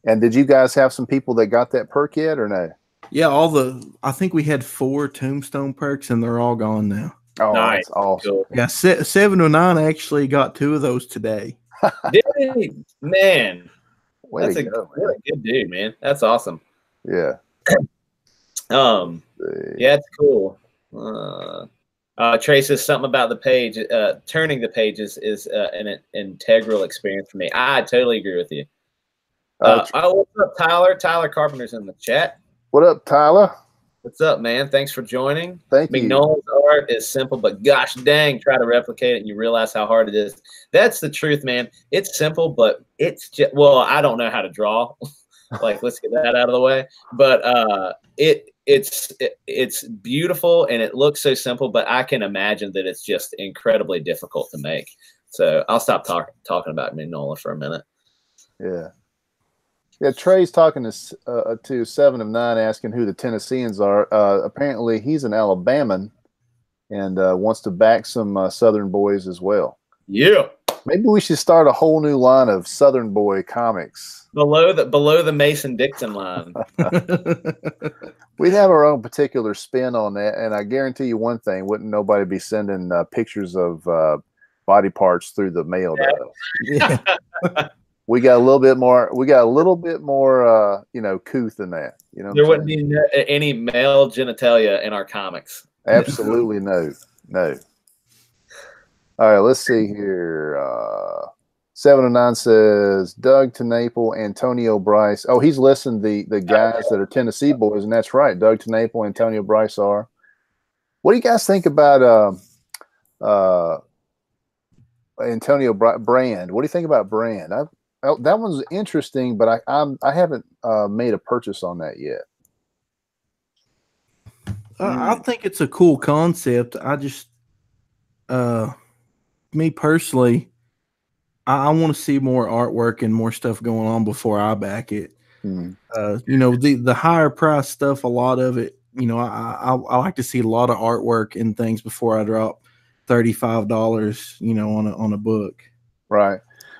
And did you guys have some people that got that perk yet or no? Yeah, I think we had 4 tombstone perks and they're all gone now. Oh, nice. That's awesome. Cool. Yeah, 7 or 9 actually got 2 of those today. Dude, man. That's a good dude, man. That's awesome. Yeah. Yeah, it's cool. Trey says something about the page. Turning the pages is an integral experience for me. I totally agree with you. What's up, Tyler? Tyler Carpenter's in the chat. What up, Tyler? What's up, man? Thanks for joining. Thank you. McNolan's art is simple, but gosh dang, try to replicate it and you realize how hard it is. That's the truth, man. It's simple, but it's just, well, I don't know how to draw. Like, let's get that out of the way. But it's beautiful and it looks so simple, but I can imagine that it's just incredibly difficult to make. So I'll stop talking about McNolan for a minute. Yeah. Yeah, Trey's talking to 7 of 9, asking who the Tennesseans are. Apparently, he's an Alabaman and wants to back some Southern boys as well. Yeah, maybe we should start a whole new line of Southern boy comics below the Mason Dixon line. We'd have our own particular spin on that, and I guarantee you one thing: wouldn't nobody be sending pictures of body parts through the mail to us? Yeah. We got a little bit more. Couth than that. There wouldn't be any male genitalia in our comics. Absolutely no. All right, let's see here. 709 says Doug TeNaple, Antonio Bryce. Oh, he's listing the guys that are Tennessee boys, and that's right. Doug TeNaple, Antonio Bryce are. What do you guys think about Antonio Brand? What do you think about Brand? That one's interesting, but I haven't made a purchase on that yet. I think it's a cool concept. I just, me personally, I want to see more artwork and more stuff going on before I back it. You know, the higher price stuff, a lot of it, you know, I like to see a lot of artwork and things before I drop $35, you know, on a book. Right.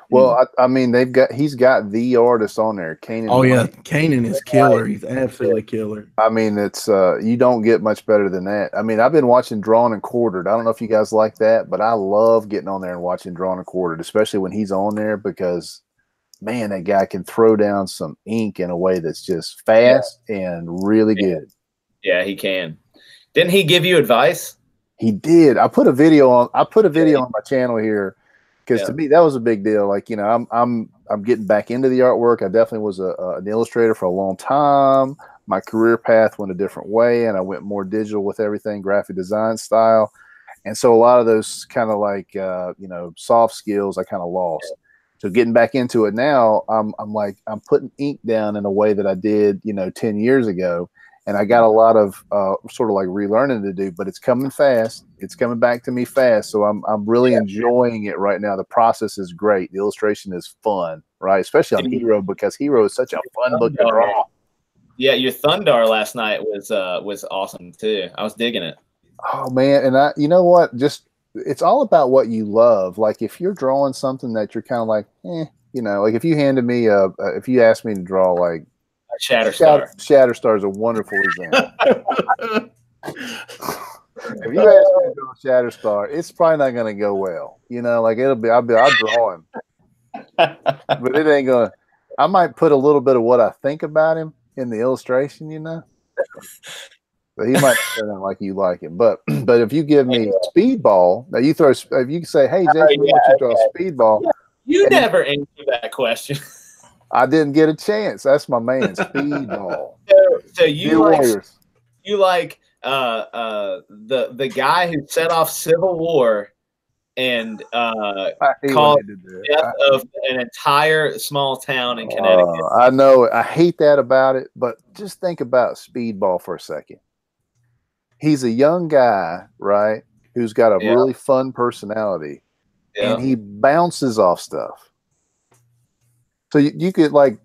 Well, I mean, he's got the artist on there, Kanan. Oh yeah, Kanan is killer. He's absolutely killer. I mean, it's you don't get much better than that. I mean, I've been watching Drawn and Quartered. I don't know if you guys like that, but I love getting on there and watching Drawn and Quartered, especially when he's on there, because man, that guy can throw down some ink in a way that's just fast and really good. Yeah, he can. Didn't he give you advice? He did. I put a video on my channel here. Because to me, that was a big deal. Like, you know, I'm getting back into the artwork. I definitely was an illustrator for a long time. My career path went a different way, and I went more digital with everything, graphic design style. And so a lot of those kind of like, you know, soft skills I kind of lost. So getting back into it now, I'm putting ink down in a way that I did, you know, 10 years ago. And I got a lot of sort of like relearning to do, but it's coming fast. It's coming back to me fast. So I'm really enjoying it right now. The process is great. The illustration is fun, right? Especially on Hero, because Hero is such a fun book to draw. Yeah, your Thundar last night was awesome too. I was digging it. Oh man, and you know what? Just it's all about what you love. Like if you're drawing something that you're kind of like, you know, like if you handed me if you asked me to draw like Shatterstar. Shatterstar is a wonderful example. If you ask me to draw Shatterstar, it's probably not going to go well. You know, like I'll draw him, but it ain't gonna. I might put a little bit of what I think about him in the illustration, you know. But he might turn out like you like him. But if you give me Speedball, now you throw. If you say, "Hey, Jason, we want you to draw Speedball," you never answered that question. I didn't get a chance. That's my man, Speedball. So you like the guy who set off Civil War and caused the death of an entire small town in Connecticut. I know. I hate that about it, but just think about Speedball for a second. He's a young guy, right, who's got a really fun personality, and he bounces off stuff. So you could like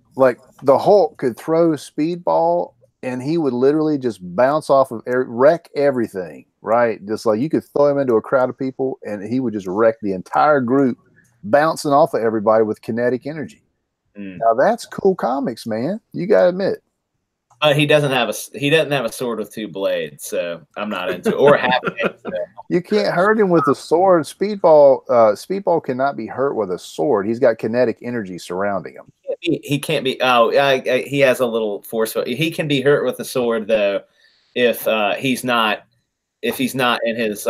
the Hulk could throw Speedball and he would literally just bounce off of wreck everything, right? Just like you could throw him into a crowd of people and he would just wreck the entire group, bouncing off of everybody with kinetic energy. Now that's cool comics, man. You gotta admit. He doesn't have a sword with two blades, so I'm not into it. Or half. You can't hurt him with a sword. Speedball cannot be hurt with a sword. He's got kinetic energy surrounding him. He can't be. Oh, he has a little force. He can be hurt with a sword though, if he's not in his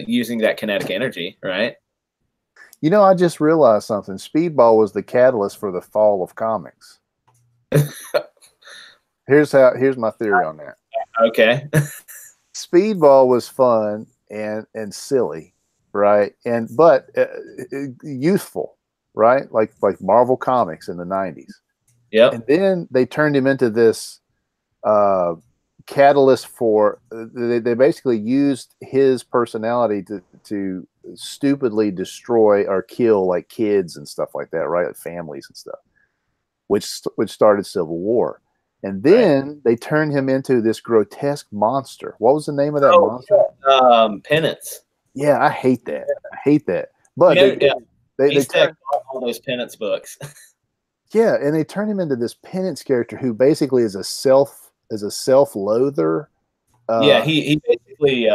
using that kinetic energy, right? You know, I just realized something. Speedball was the catalyst for the fall of comics. Here's my theory on that. Okay. Speedball was fun and silly, right? But youthful, right? Like Marvel Comics in the 90s. Yeah. And then they turned him into this catalyst for they basically used his personality to stupidly destroy or kill like kids and stuff like that, right? Like families and stuff, which started Civil War. And then they turned him into this grotesque monster. What was the name of that monster? Penance. Yeah, I hate that. I hate that. But they turned all those Penance books. Yeah, and they turned him into this Penance character who basically is a self-loather. Yeah, he basically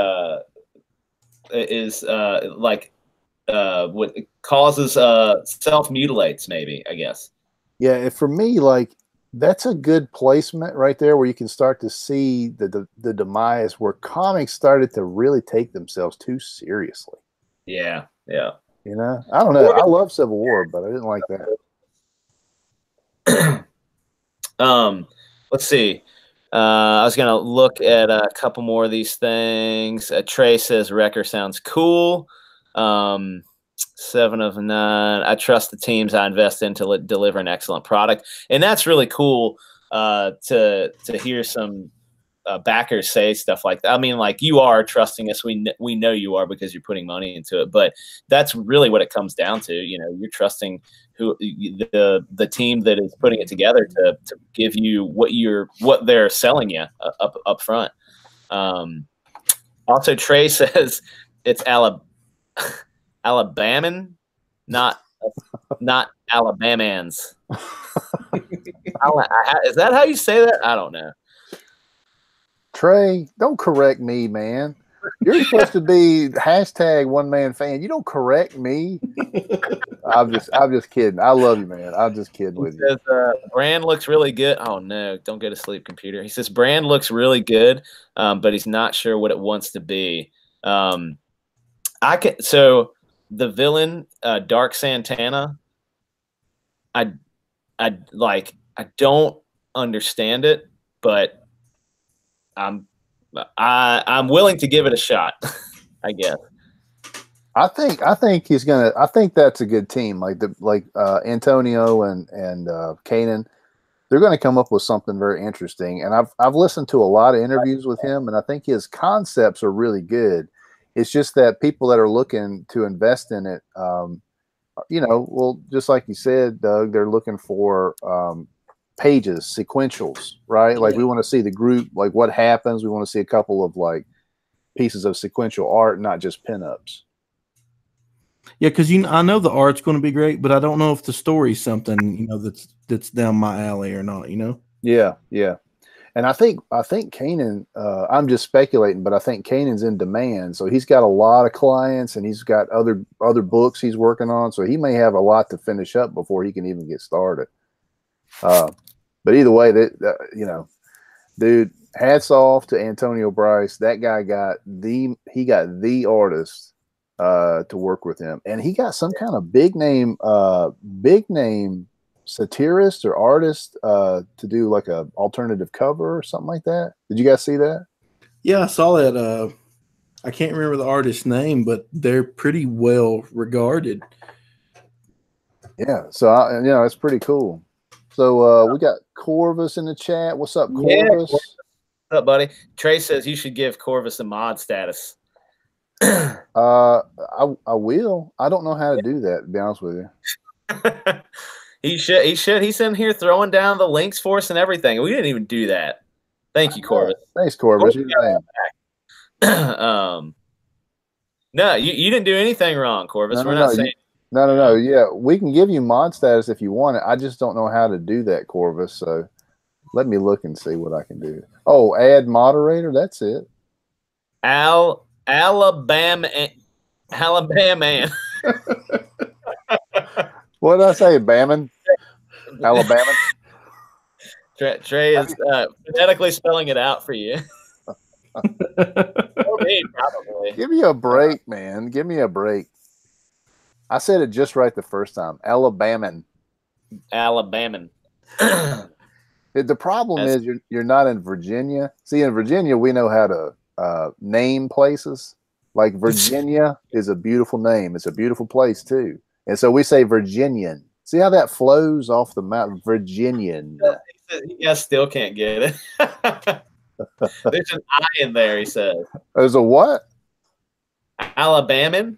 is like what causes self-mutilates, maybe, I guess. Yeah, for me, like that's a good placement right there where you can start to see the demise where comics started to really take themselves too seriously. Yeah, yeah. You know, I don't know. I love Civil War, but I didn't like that. Let's see. I was gonna look at a couple more of these things. Trey says Wrecker sounds cool. 7 of 9. I trust the teams I invest in to deliver an excellent product, and that's really cool to hear some backers say stuff like that. I mean, like, you are trusting us. We know you are, because you're putting money into it. But that's really what it comes down to. You know, you're trusting the team that is putting it together to give you what they're selling you up front. Also, Trey says it's Alabaman, not Alabamans. Is that how you say that? I don't know. Trey, don't correct me, man. You're supposed to be hashtag one man fan. You don't correct me. I'm just kidding. I love you, man. I'm just kidding with you. Brand looks really good. Oh no, don't go to sleep, computer. He says Brand looks really good, but he's not sure what it wants to be. So the villain, Dark Santana, I don't understand it, but I'm willing to give it a shot, I guess. I think he's gonna. I think that's a good team. Like Antonio and Kanan, they're going to come up with something very interesting. And I've listened to a lot of interviews with him, and I think his concepts are really good. It's just that people that are looking to invest in it, well, just like you said, Doug, they're looking for pages, sequentials, right? Like, we want to see the group, like what happens. We want to see a couple of like pieces of sequential art, not just pinups. Yeah, because I know the art's going to be great, but I don't know if the story's something that's down my alley or not. Yeah. And I think Kanan. I'm just speculating, but I think Kanan's in demand, so he's got a lot of clients, and he's got other books he's working on, so he may have a lot to finish up before he can even get started. But either way, dude, hats off to Antonio Bryce. That guy got the artist to work with him, and he got some kind of big name satirist or artist to do like a alternative cover or something like that. Did you guys see that? Yeah, I saw that. I can't remember the artist's name, but they're pretty well regarded. Yeah, so it's pretty cool. So we got Corvus in the chat. What's up, Corvus? What's up, buddy? Trey says you should give Corvus a mod status. I will. I don't know how to do that, to be honest with you. He should. He's in here throwing down the links for us and everything. We didn't even do that. Thank you, Corvus. Thanks, Corvus. No, you didn't do anything wrong, Corvus. We're not saying. No. Yeah, we can give you mod status if you want it. I just don't know how to do that, Corvus. So let me look and see what I can do. Oh, add moderator. That's it. Alabama. What did I say, Bamman? Alabama. Trey is phonetically spelling it out for you. Me, probably. Give me a break, man. Give me a break. I said it just right the first time. Alabaman. The problem is you're not in Virginia. See, in Virginia, we know how to name places. Like, Virginia is a beautiful name. It's a beautiful place too. And so we say Virginian. See how that flows off the mountain? Virginian. You guys still can't get it. There's an I in there, he says. There's a what? Alabaman.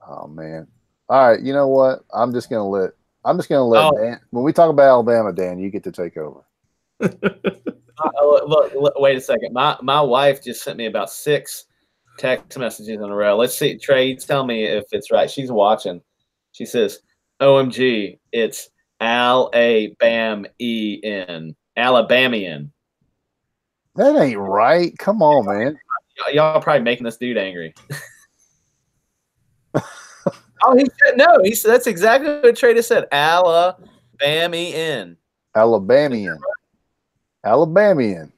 Oh man. All right, you know what? I'm just gonna let Dan, when we talk about Alabama, Dan, you get to take over. Look, wait a second. My wife just sent me about 6 text messages in a row. Let's see. Trey, tell me if it's right. She's watching. She says, OMG, it's Alabamian. Alabamian. That ain't right. Come on, man. Y'all are probably making this dude angry. Oh, he said no. He said that's exactly what Trey just said. Alabamian. Alabamian. Alabamian.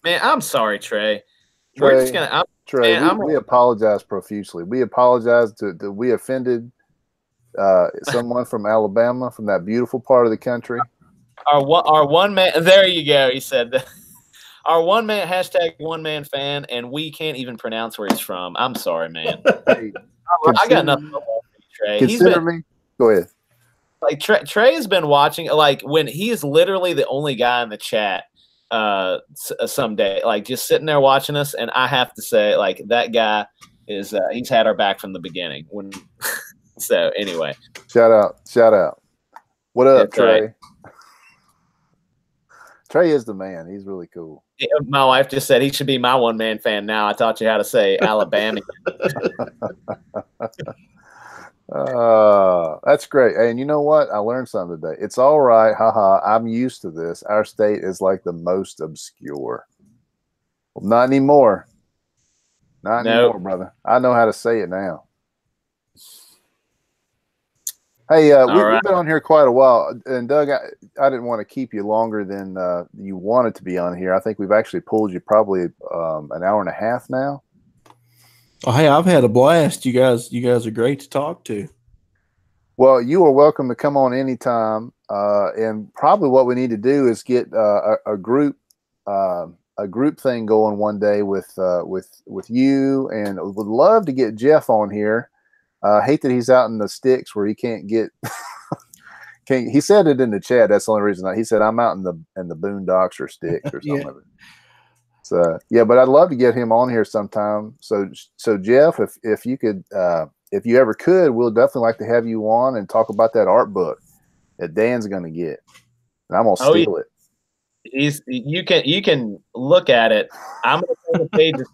Man, I'm sorry, Trey. We're just gonna. Trey, we apologize profusely. We apologize that we offended someone from Alabama, from that beautiful part of the country. Our one man. There you go. He said our one man #1man fan, and we can't even pronounce where he's from. I'm sorry, man. Hey, I got nothing for Trey. Consider me. Go ahead. Like Trey has been watching. Like when he is literally the only guy in the chat. Someday, like just sitting there watching us, and I have to say, like that guy is he's had our back from the beginning. So anyway, shout out. What up, Trey? Right. Trey is the man. He's really cool. Yeah, my wife just said he should be my one-man fan now. I taught you how to say Alabama. That's great. And you know what? I learned something today. It's all right. Haha. I'm used to this. Our state is like the most obscure. Well, not anymore. Not anymore, brother. I know how to say it now. Hey, we've been on here quite a while. And Doug, I didn't want to keep you longer than you wanted to be on here. I think we've actually pulled you probably an hour and a half now. Oh, hey, I've had a blast. You guys are great to talk to. Well, you are welcome to come on anytime. And probably what we need to do is get a group thing going one day with you, and would love to get Jeff on here. Hate that he's out in the sticks where he can't get. He said it in the chat. That's the only reason. He said I'm out in the boondocks or sticks or something. Yeah. So yeah, but I'd love to get him on here sometime. So Jeff, if you could, if you ever could, we'll definitely like to have you on and talk about that art book that Dan's going to get, and I'm gonna steal it. You can look at it. I'm gonna turn the pages.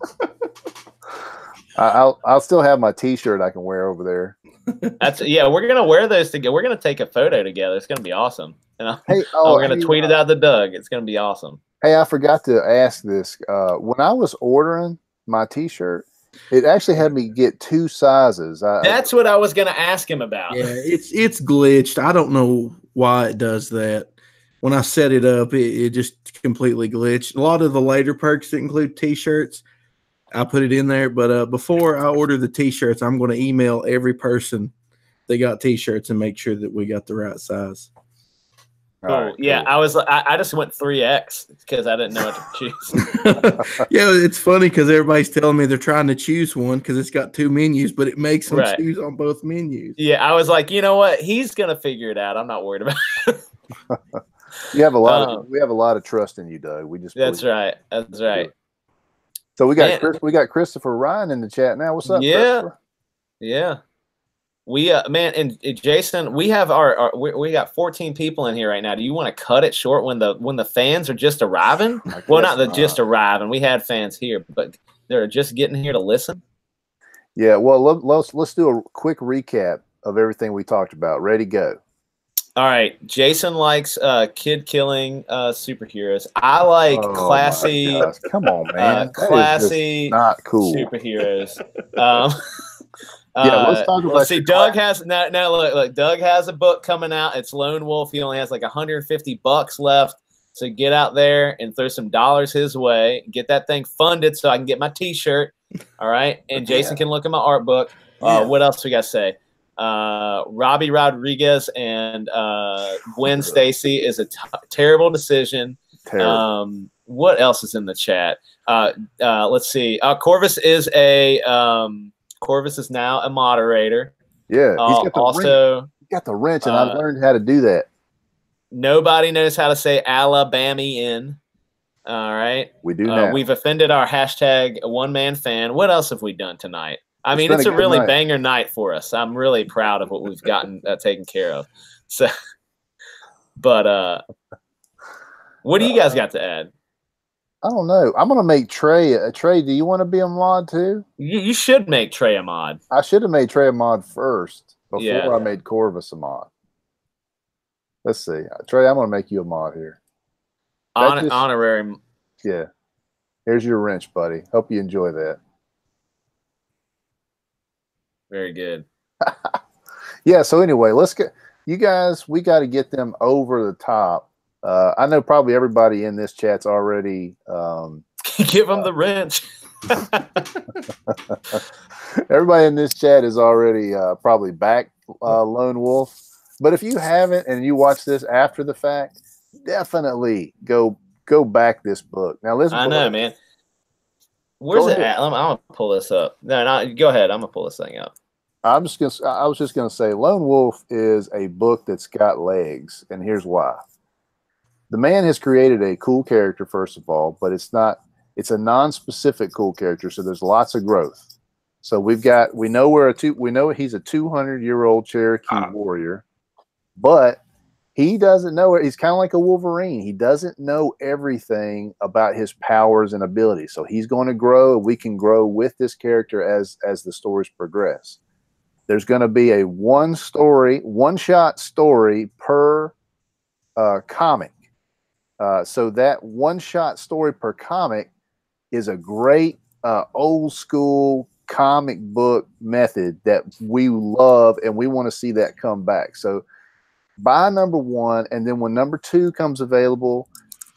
I'll still have my T-shirt I can wear over there. We're gonna wear those together. We're gonna take a photo together. It's gonna be awesome. We're gonna tweet it out to Doug. It's gonna be awesome. Hey, I forgot to ask this. When I was ordering my T-shirt, it actually had me get 2 sizes. That's what I was going to ask him about. Yeah, it's glitched. I don't know why it does that. When I set it up, it just completely glitched. A lot of the later perks that include T-shirts, I put it in there. But before I order the T-shirts, I'm going to email every person that got T-shirts and make sure that we got the right size. Cool. Right, yeah, cool. I just went 3X because I didn't know what to choose. Yeah, it's funny because everybody's telling me they're trying to choose one because it's got 2 menus, but it makes them choose on both menus. Yeah, I was like, you know what? He's gonna figure it out. I'm not worried about it. You have a lot. We have a lot of trust in you, Doug. We just. That's right. That's right. So we got Christopher Ryan in the chat now. What's up? Yeah. Yeah. We man, and Jason, we have we got 14 people in here right now. Do you want to cut it short when the fans are just arriving? Well, not just arriving. We had fans here, but they're just getting here to listen. Yeah, well, let's do a quick recap of everything we talked about. Ready, go. All right, Jason likes kid killing superheroes. I like classy. Come on, man, classy, not cool superheroes. Yeah, let's talk about. Let's see. Doug has now. Look, Doug has a book coming out. It's Lone Wolf. He only has like $150 left. So get out there and throw some dollars his way. Get that thing funded so I can get my T-shirt. All right, and Jason can look at my art book. What else we got to say? Robbie Rodriguez and Gwen Stacy is a terrible decision. Terrible. What else is in the chat? Let's see. Corvus is a. Corvus is now a moderator. Yeah, he's got the wrench, and I learned how to do that. Nobody knows how to say Alabama in. All right, we do now. We've offended our #1man fan. What else have we done tonight? I mean, it's a really banger night for us. I'm really proud of what we've gotten taken care of. So, but what do you guys got to add? I don't know. I'm gonna make Trey. Trey, do you want to be a mod too? You should make Trey a mod. I should have made Trey a mod first before I made Corvus a mod. Let's see, Trey. I'm gonna make you a mod here. Honorary. Yeah. Here's your wrench, buddy. Hope you enjoy that. Very good. Yeah. So anyway, let's get you guys. We got to get them over the top. I know probably everybody in this chat's already give them the wrench. Everybody in this chat is already probably back Lone Wolf. But if you haven't and you watch this after the fact, definitely go back this book. Now listen. I know, man. Where's it at? I'm gonna pull this up. No, go ahead. I'm gonna pull this thing up. I was just gonna say, Lone Wolf is a book that's got legs, and here's why. The man has created a cool character, first of all, but it's a non-specific cool character, so there's lots of growth. So we know he's a 200-year-old Cherokee warrior, but he doesn't know it. He's kind of like a Wolverine. He doesn't know everything about his powers and abilities. So he's going to grow. We can grow with this character as the stories progress. There's going to be a one-shot story per comic. So that one-shot story per comic is a great old school comic book method that we love, and we want to see that come back. So buy number 1, and then when number 2 comes available,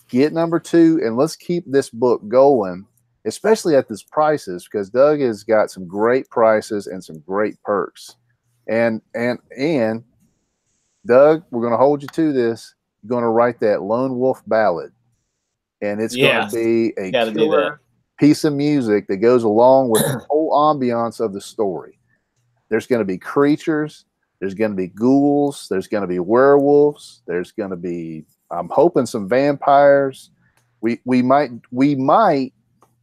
get number 2, and let's keep this book going, especially at these prices, because Doug has got some great prices and some great perks. And Doug, we're going to hold you to this. You're going to write that Lone Wolf ballad, and it's going to be a killer piece of music that goes along with the whole ambiance of the story. There's going to be creatures. There's going to be ghouls. There's going to be werewolves. There's going to be, I'm hoping, some vampires. We might,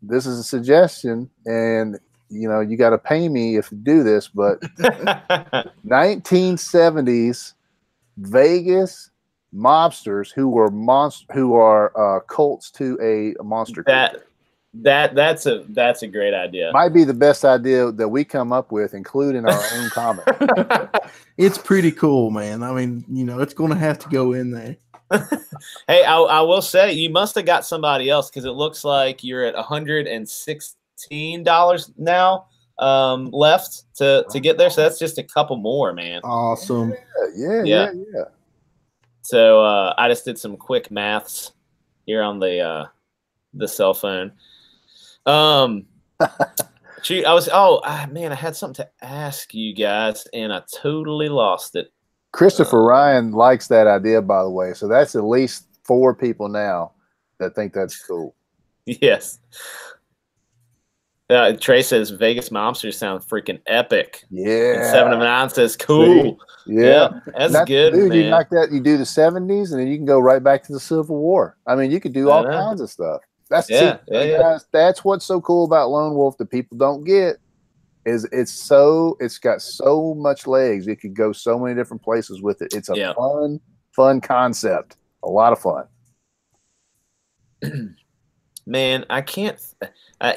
this is a suggestion, and you got to pay me if you do this, but 1970s Vegas mobsters who are cults to a monster. That's a great idea. Might be the best idea that we come up with, including our own comic. It's pretty cool, man. I mean, it's going to have to go in there. Hey, I will say you must have got somebody else, because it looks like you're at $116 now left to get there. So that's just a couple more, man. Awesome. Yeah. So I just did some quick maths here on the cell phone. Shoot, I had something to ask you guys, and I totally lost it. Christopher Ryan likes that idea, by the way. So that's at least 4 people now that think that's cool. Yes. Trey says Vegas Monsters sound freaking epic. Yeah. And 7 of 9 says cool. See? Yeah. That's good, dude, man. You like that? You do the 70s, and then you can go right back to the Civil War. I mean, you could do all kinds of stuff. Guys, that's what's so cool about Lone Wolf that people don't get, is it's got so much legs. It could go so many different places with it. It's a fun concept. A lot of fun. Man, I can't.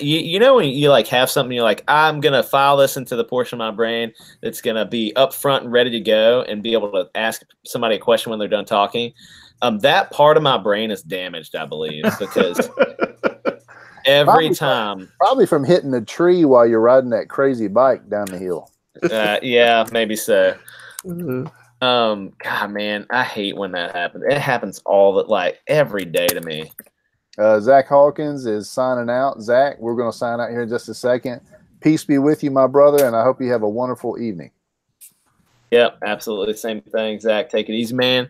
You know when you like have something, you're like, I'm gonna file this into the portion of my brain that's gonna be up front and ready to go, and be able to ask somebody a question when they're done talking. That part of my brain is damaged, I believe, because probably from hitting the tree while you're riding that crazy bike down the hill. Yeah, maybe so. God, man, I hate when that happens. It happens every day to me. Zach Hawkins is signing out. Zach, we're going to sign out here in just a second. Peace be with you, my brother, and I hope you have a wonderful evening. Yep, absolutely. Same thing, Zach. Take it easy, man.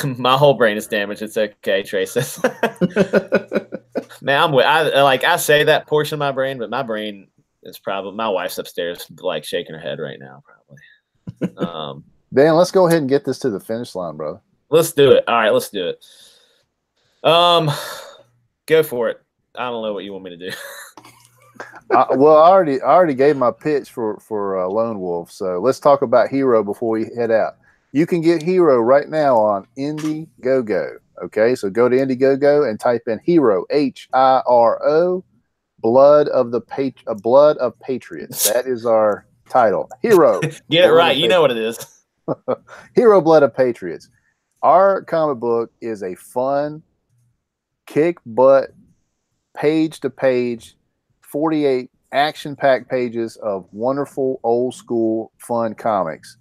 My whole brain is damaged. It's okay, Trace. Man, I say that portion of my brain, but my brain is probably, my wife's upstairs like shaking her head right now, probably. Dan, let's go ahead and get this to the finish line, brother. Let's do it. All right, let's do it. Go for it. I don't know what you want me to do. Well, I already gave my pitch for Lone Wolf, so let's talk about Hero before we head out. You can get Hero right now on Indiegogo. Okay, so go to Indiegogo and type in Hero, Hiro, Blood of Patriots. That is our title. Hero. Get it right. You know what it is. Hero, Blood of Patriots. Our comic book is a fun, kick butt, page to page, 48 action-packed pages of wonderful old school fun comics.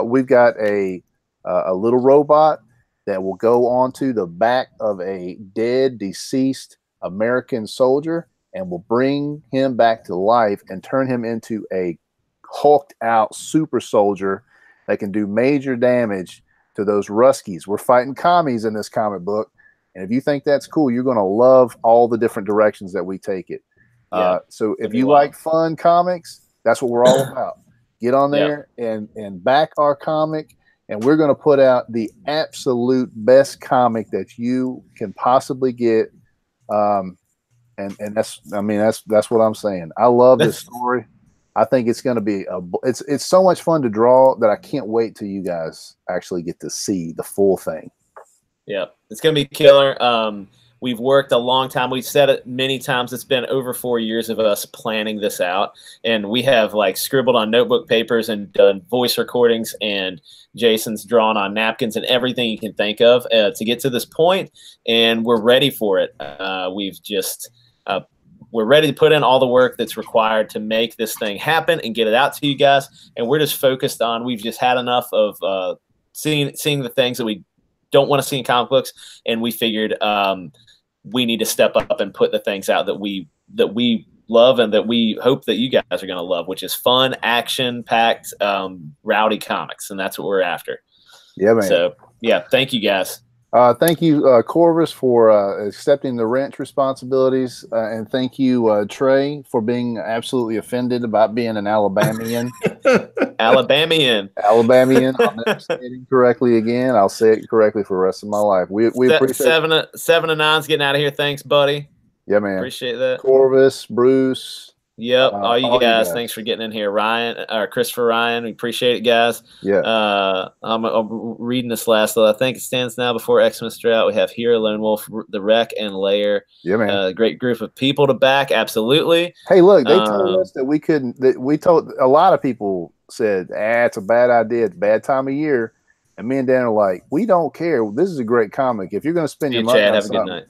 We've got a little robot that will go onto the back of a dead, deceased American soldier and will bring him back to life and turn him into a hulked out super soldier that can do major damage to those Ruskies. We're fighting commies in this comic book. And if you think that's cool, you're going to love all the different directions that we take it. Yeah, so if you like fun comics, that's what we're all about. Get on there and back our comic, and we're going to put out the absolute best comic that you can possibly get. And that's what I'm saying. I love this story. I think it's going to be it's so much fun to draw that I can't wait till you guys actually get to see the full thing. Yeah, it's going to be killer. We've worked a long time. We've said it many times. It's been over 4 years of us planning this out. And we have like scribbled on notebook papers and done voice recordings, and Jason's drawn on napkins and everything you can think of to get to this point. And we're ready for it. We're ready to put in all the work that's required to make this thing happen and get it out to you guys. And we're just focused on, we've just had enough of seeing the things that we don't want to see in comic books. And we figured we need to step up and put the things out that we love and that we hope that you guys are going to love, which is fun, action-packed, rowdy comics. And that's what we're after. Yeah, man. So, yeah, thank you guys. Thank you, Corvus, for accepting the wrench responsibilities. And thank you, Trey, for being absolutely offended about being an Alabamian. Alabamian. I'll never say it incorrectly again. I'll say it correctly for the rest of my life. We appreciate seven to 9's getting out of here. Thanks, buddy. Yeah, man. Appreciate that. Corvus, Bruce. Yep, all you guys, thanks for getting in here. Ryan, or Christopher Ryan, we appreciate it, guys. Yeah. I'm reading this last little. I think it stands now before Xmas Drought. We have Hero, Lone Wolf, The Wreck, and Lair. Yeah, man. Great group of people to back, absolutely. Hey, look, they told us that we couldn't. That we told a lot of people said, it's a bad idea. It's a bad time of year. And me and Dan are like, we don't care. This is a great comic. If you're going to spend your money on something,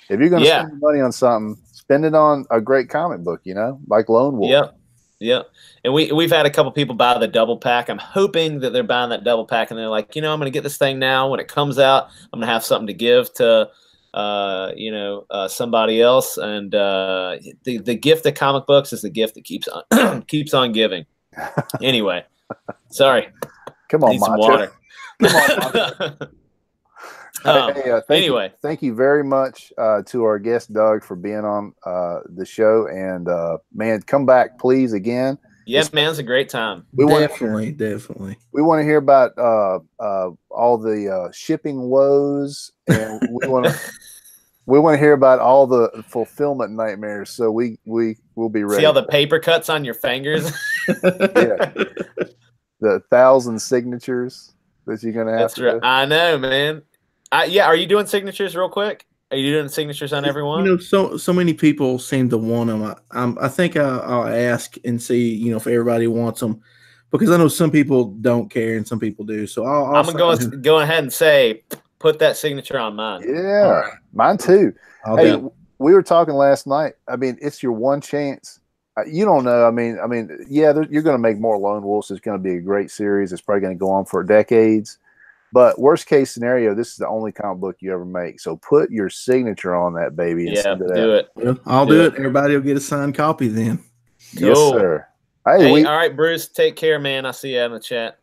if you're going to spend your money on something, spend it on a great comic book, like Lone Wolf. Yep. And we've had a couple people buy the double pack. I'm hoping that they're buying that double pack and they're like, I'm going to get this thing now. When it comes out, I'm going to have something to give to, somebody else. And the gift of comic books is the gift that keeps on keeps on giving. Anyway, sorry. Come on, need some water. Come on, thank you very much to our guest Doug for being on the show, and man, come back please again. Yes, man, it's a great time. Definitely. We want to hear about all the shipping woes, and we want to hear about all the fulfillment nightmares. So we will be ready. See all the paper cuts on your fingers. Yeah, the 1,000 signatures that you're gonna have. That's right. I know, man. Are you doing signatures real quick? Are you doing signatures on everyone? So many people seem to want them. I think I'll ask and see, if everybody wants them, because I know some people don't care and some people do. So I'm gonna go ahead and say, put that signature on mine. Yeah, right. Mine too. We were talking last night. I mean, it's your one chance. You don't know. I mean, yeah, you're going to make more Lone Wolves. It's going to be a great series. It's probably going to go on for decades. But worst case scenario, this is the only comic book you ever make. So put your signature on that baby. And send it do out. it. Well, I'll do it. Everybody will get a signed copy then. Cool. Yes, sir. Hey, all right, Bruce. Take care, man. I'll see you in the chat.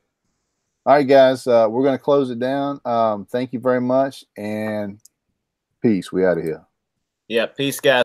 All right, guys. We're going to close it down. Thank you very much, and peace. We out of here. Yeah, peace, guys.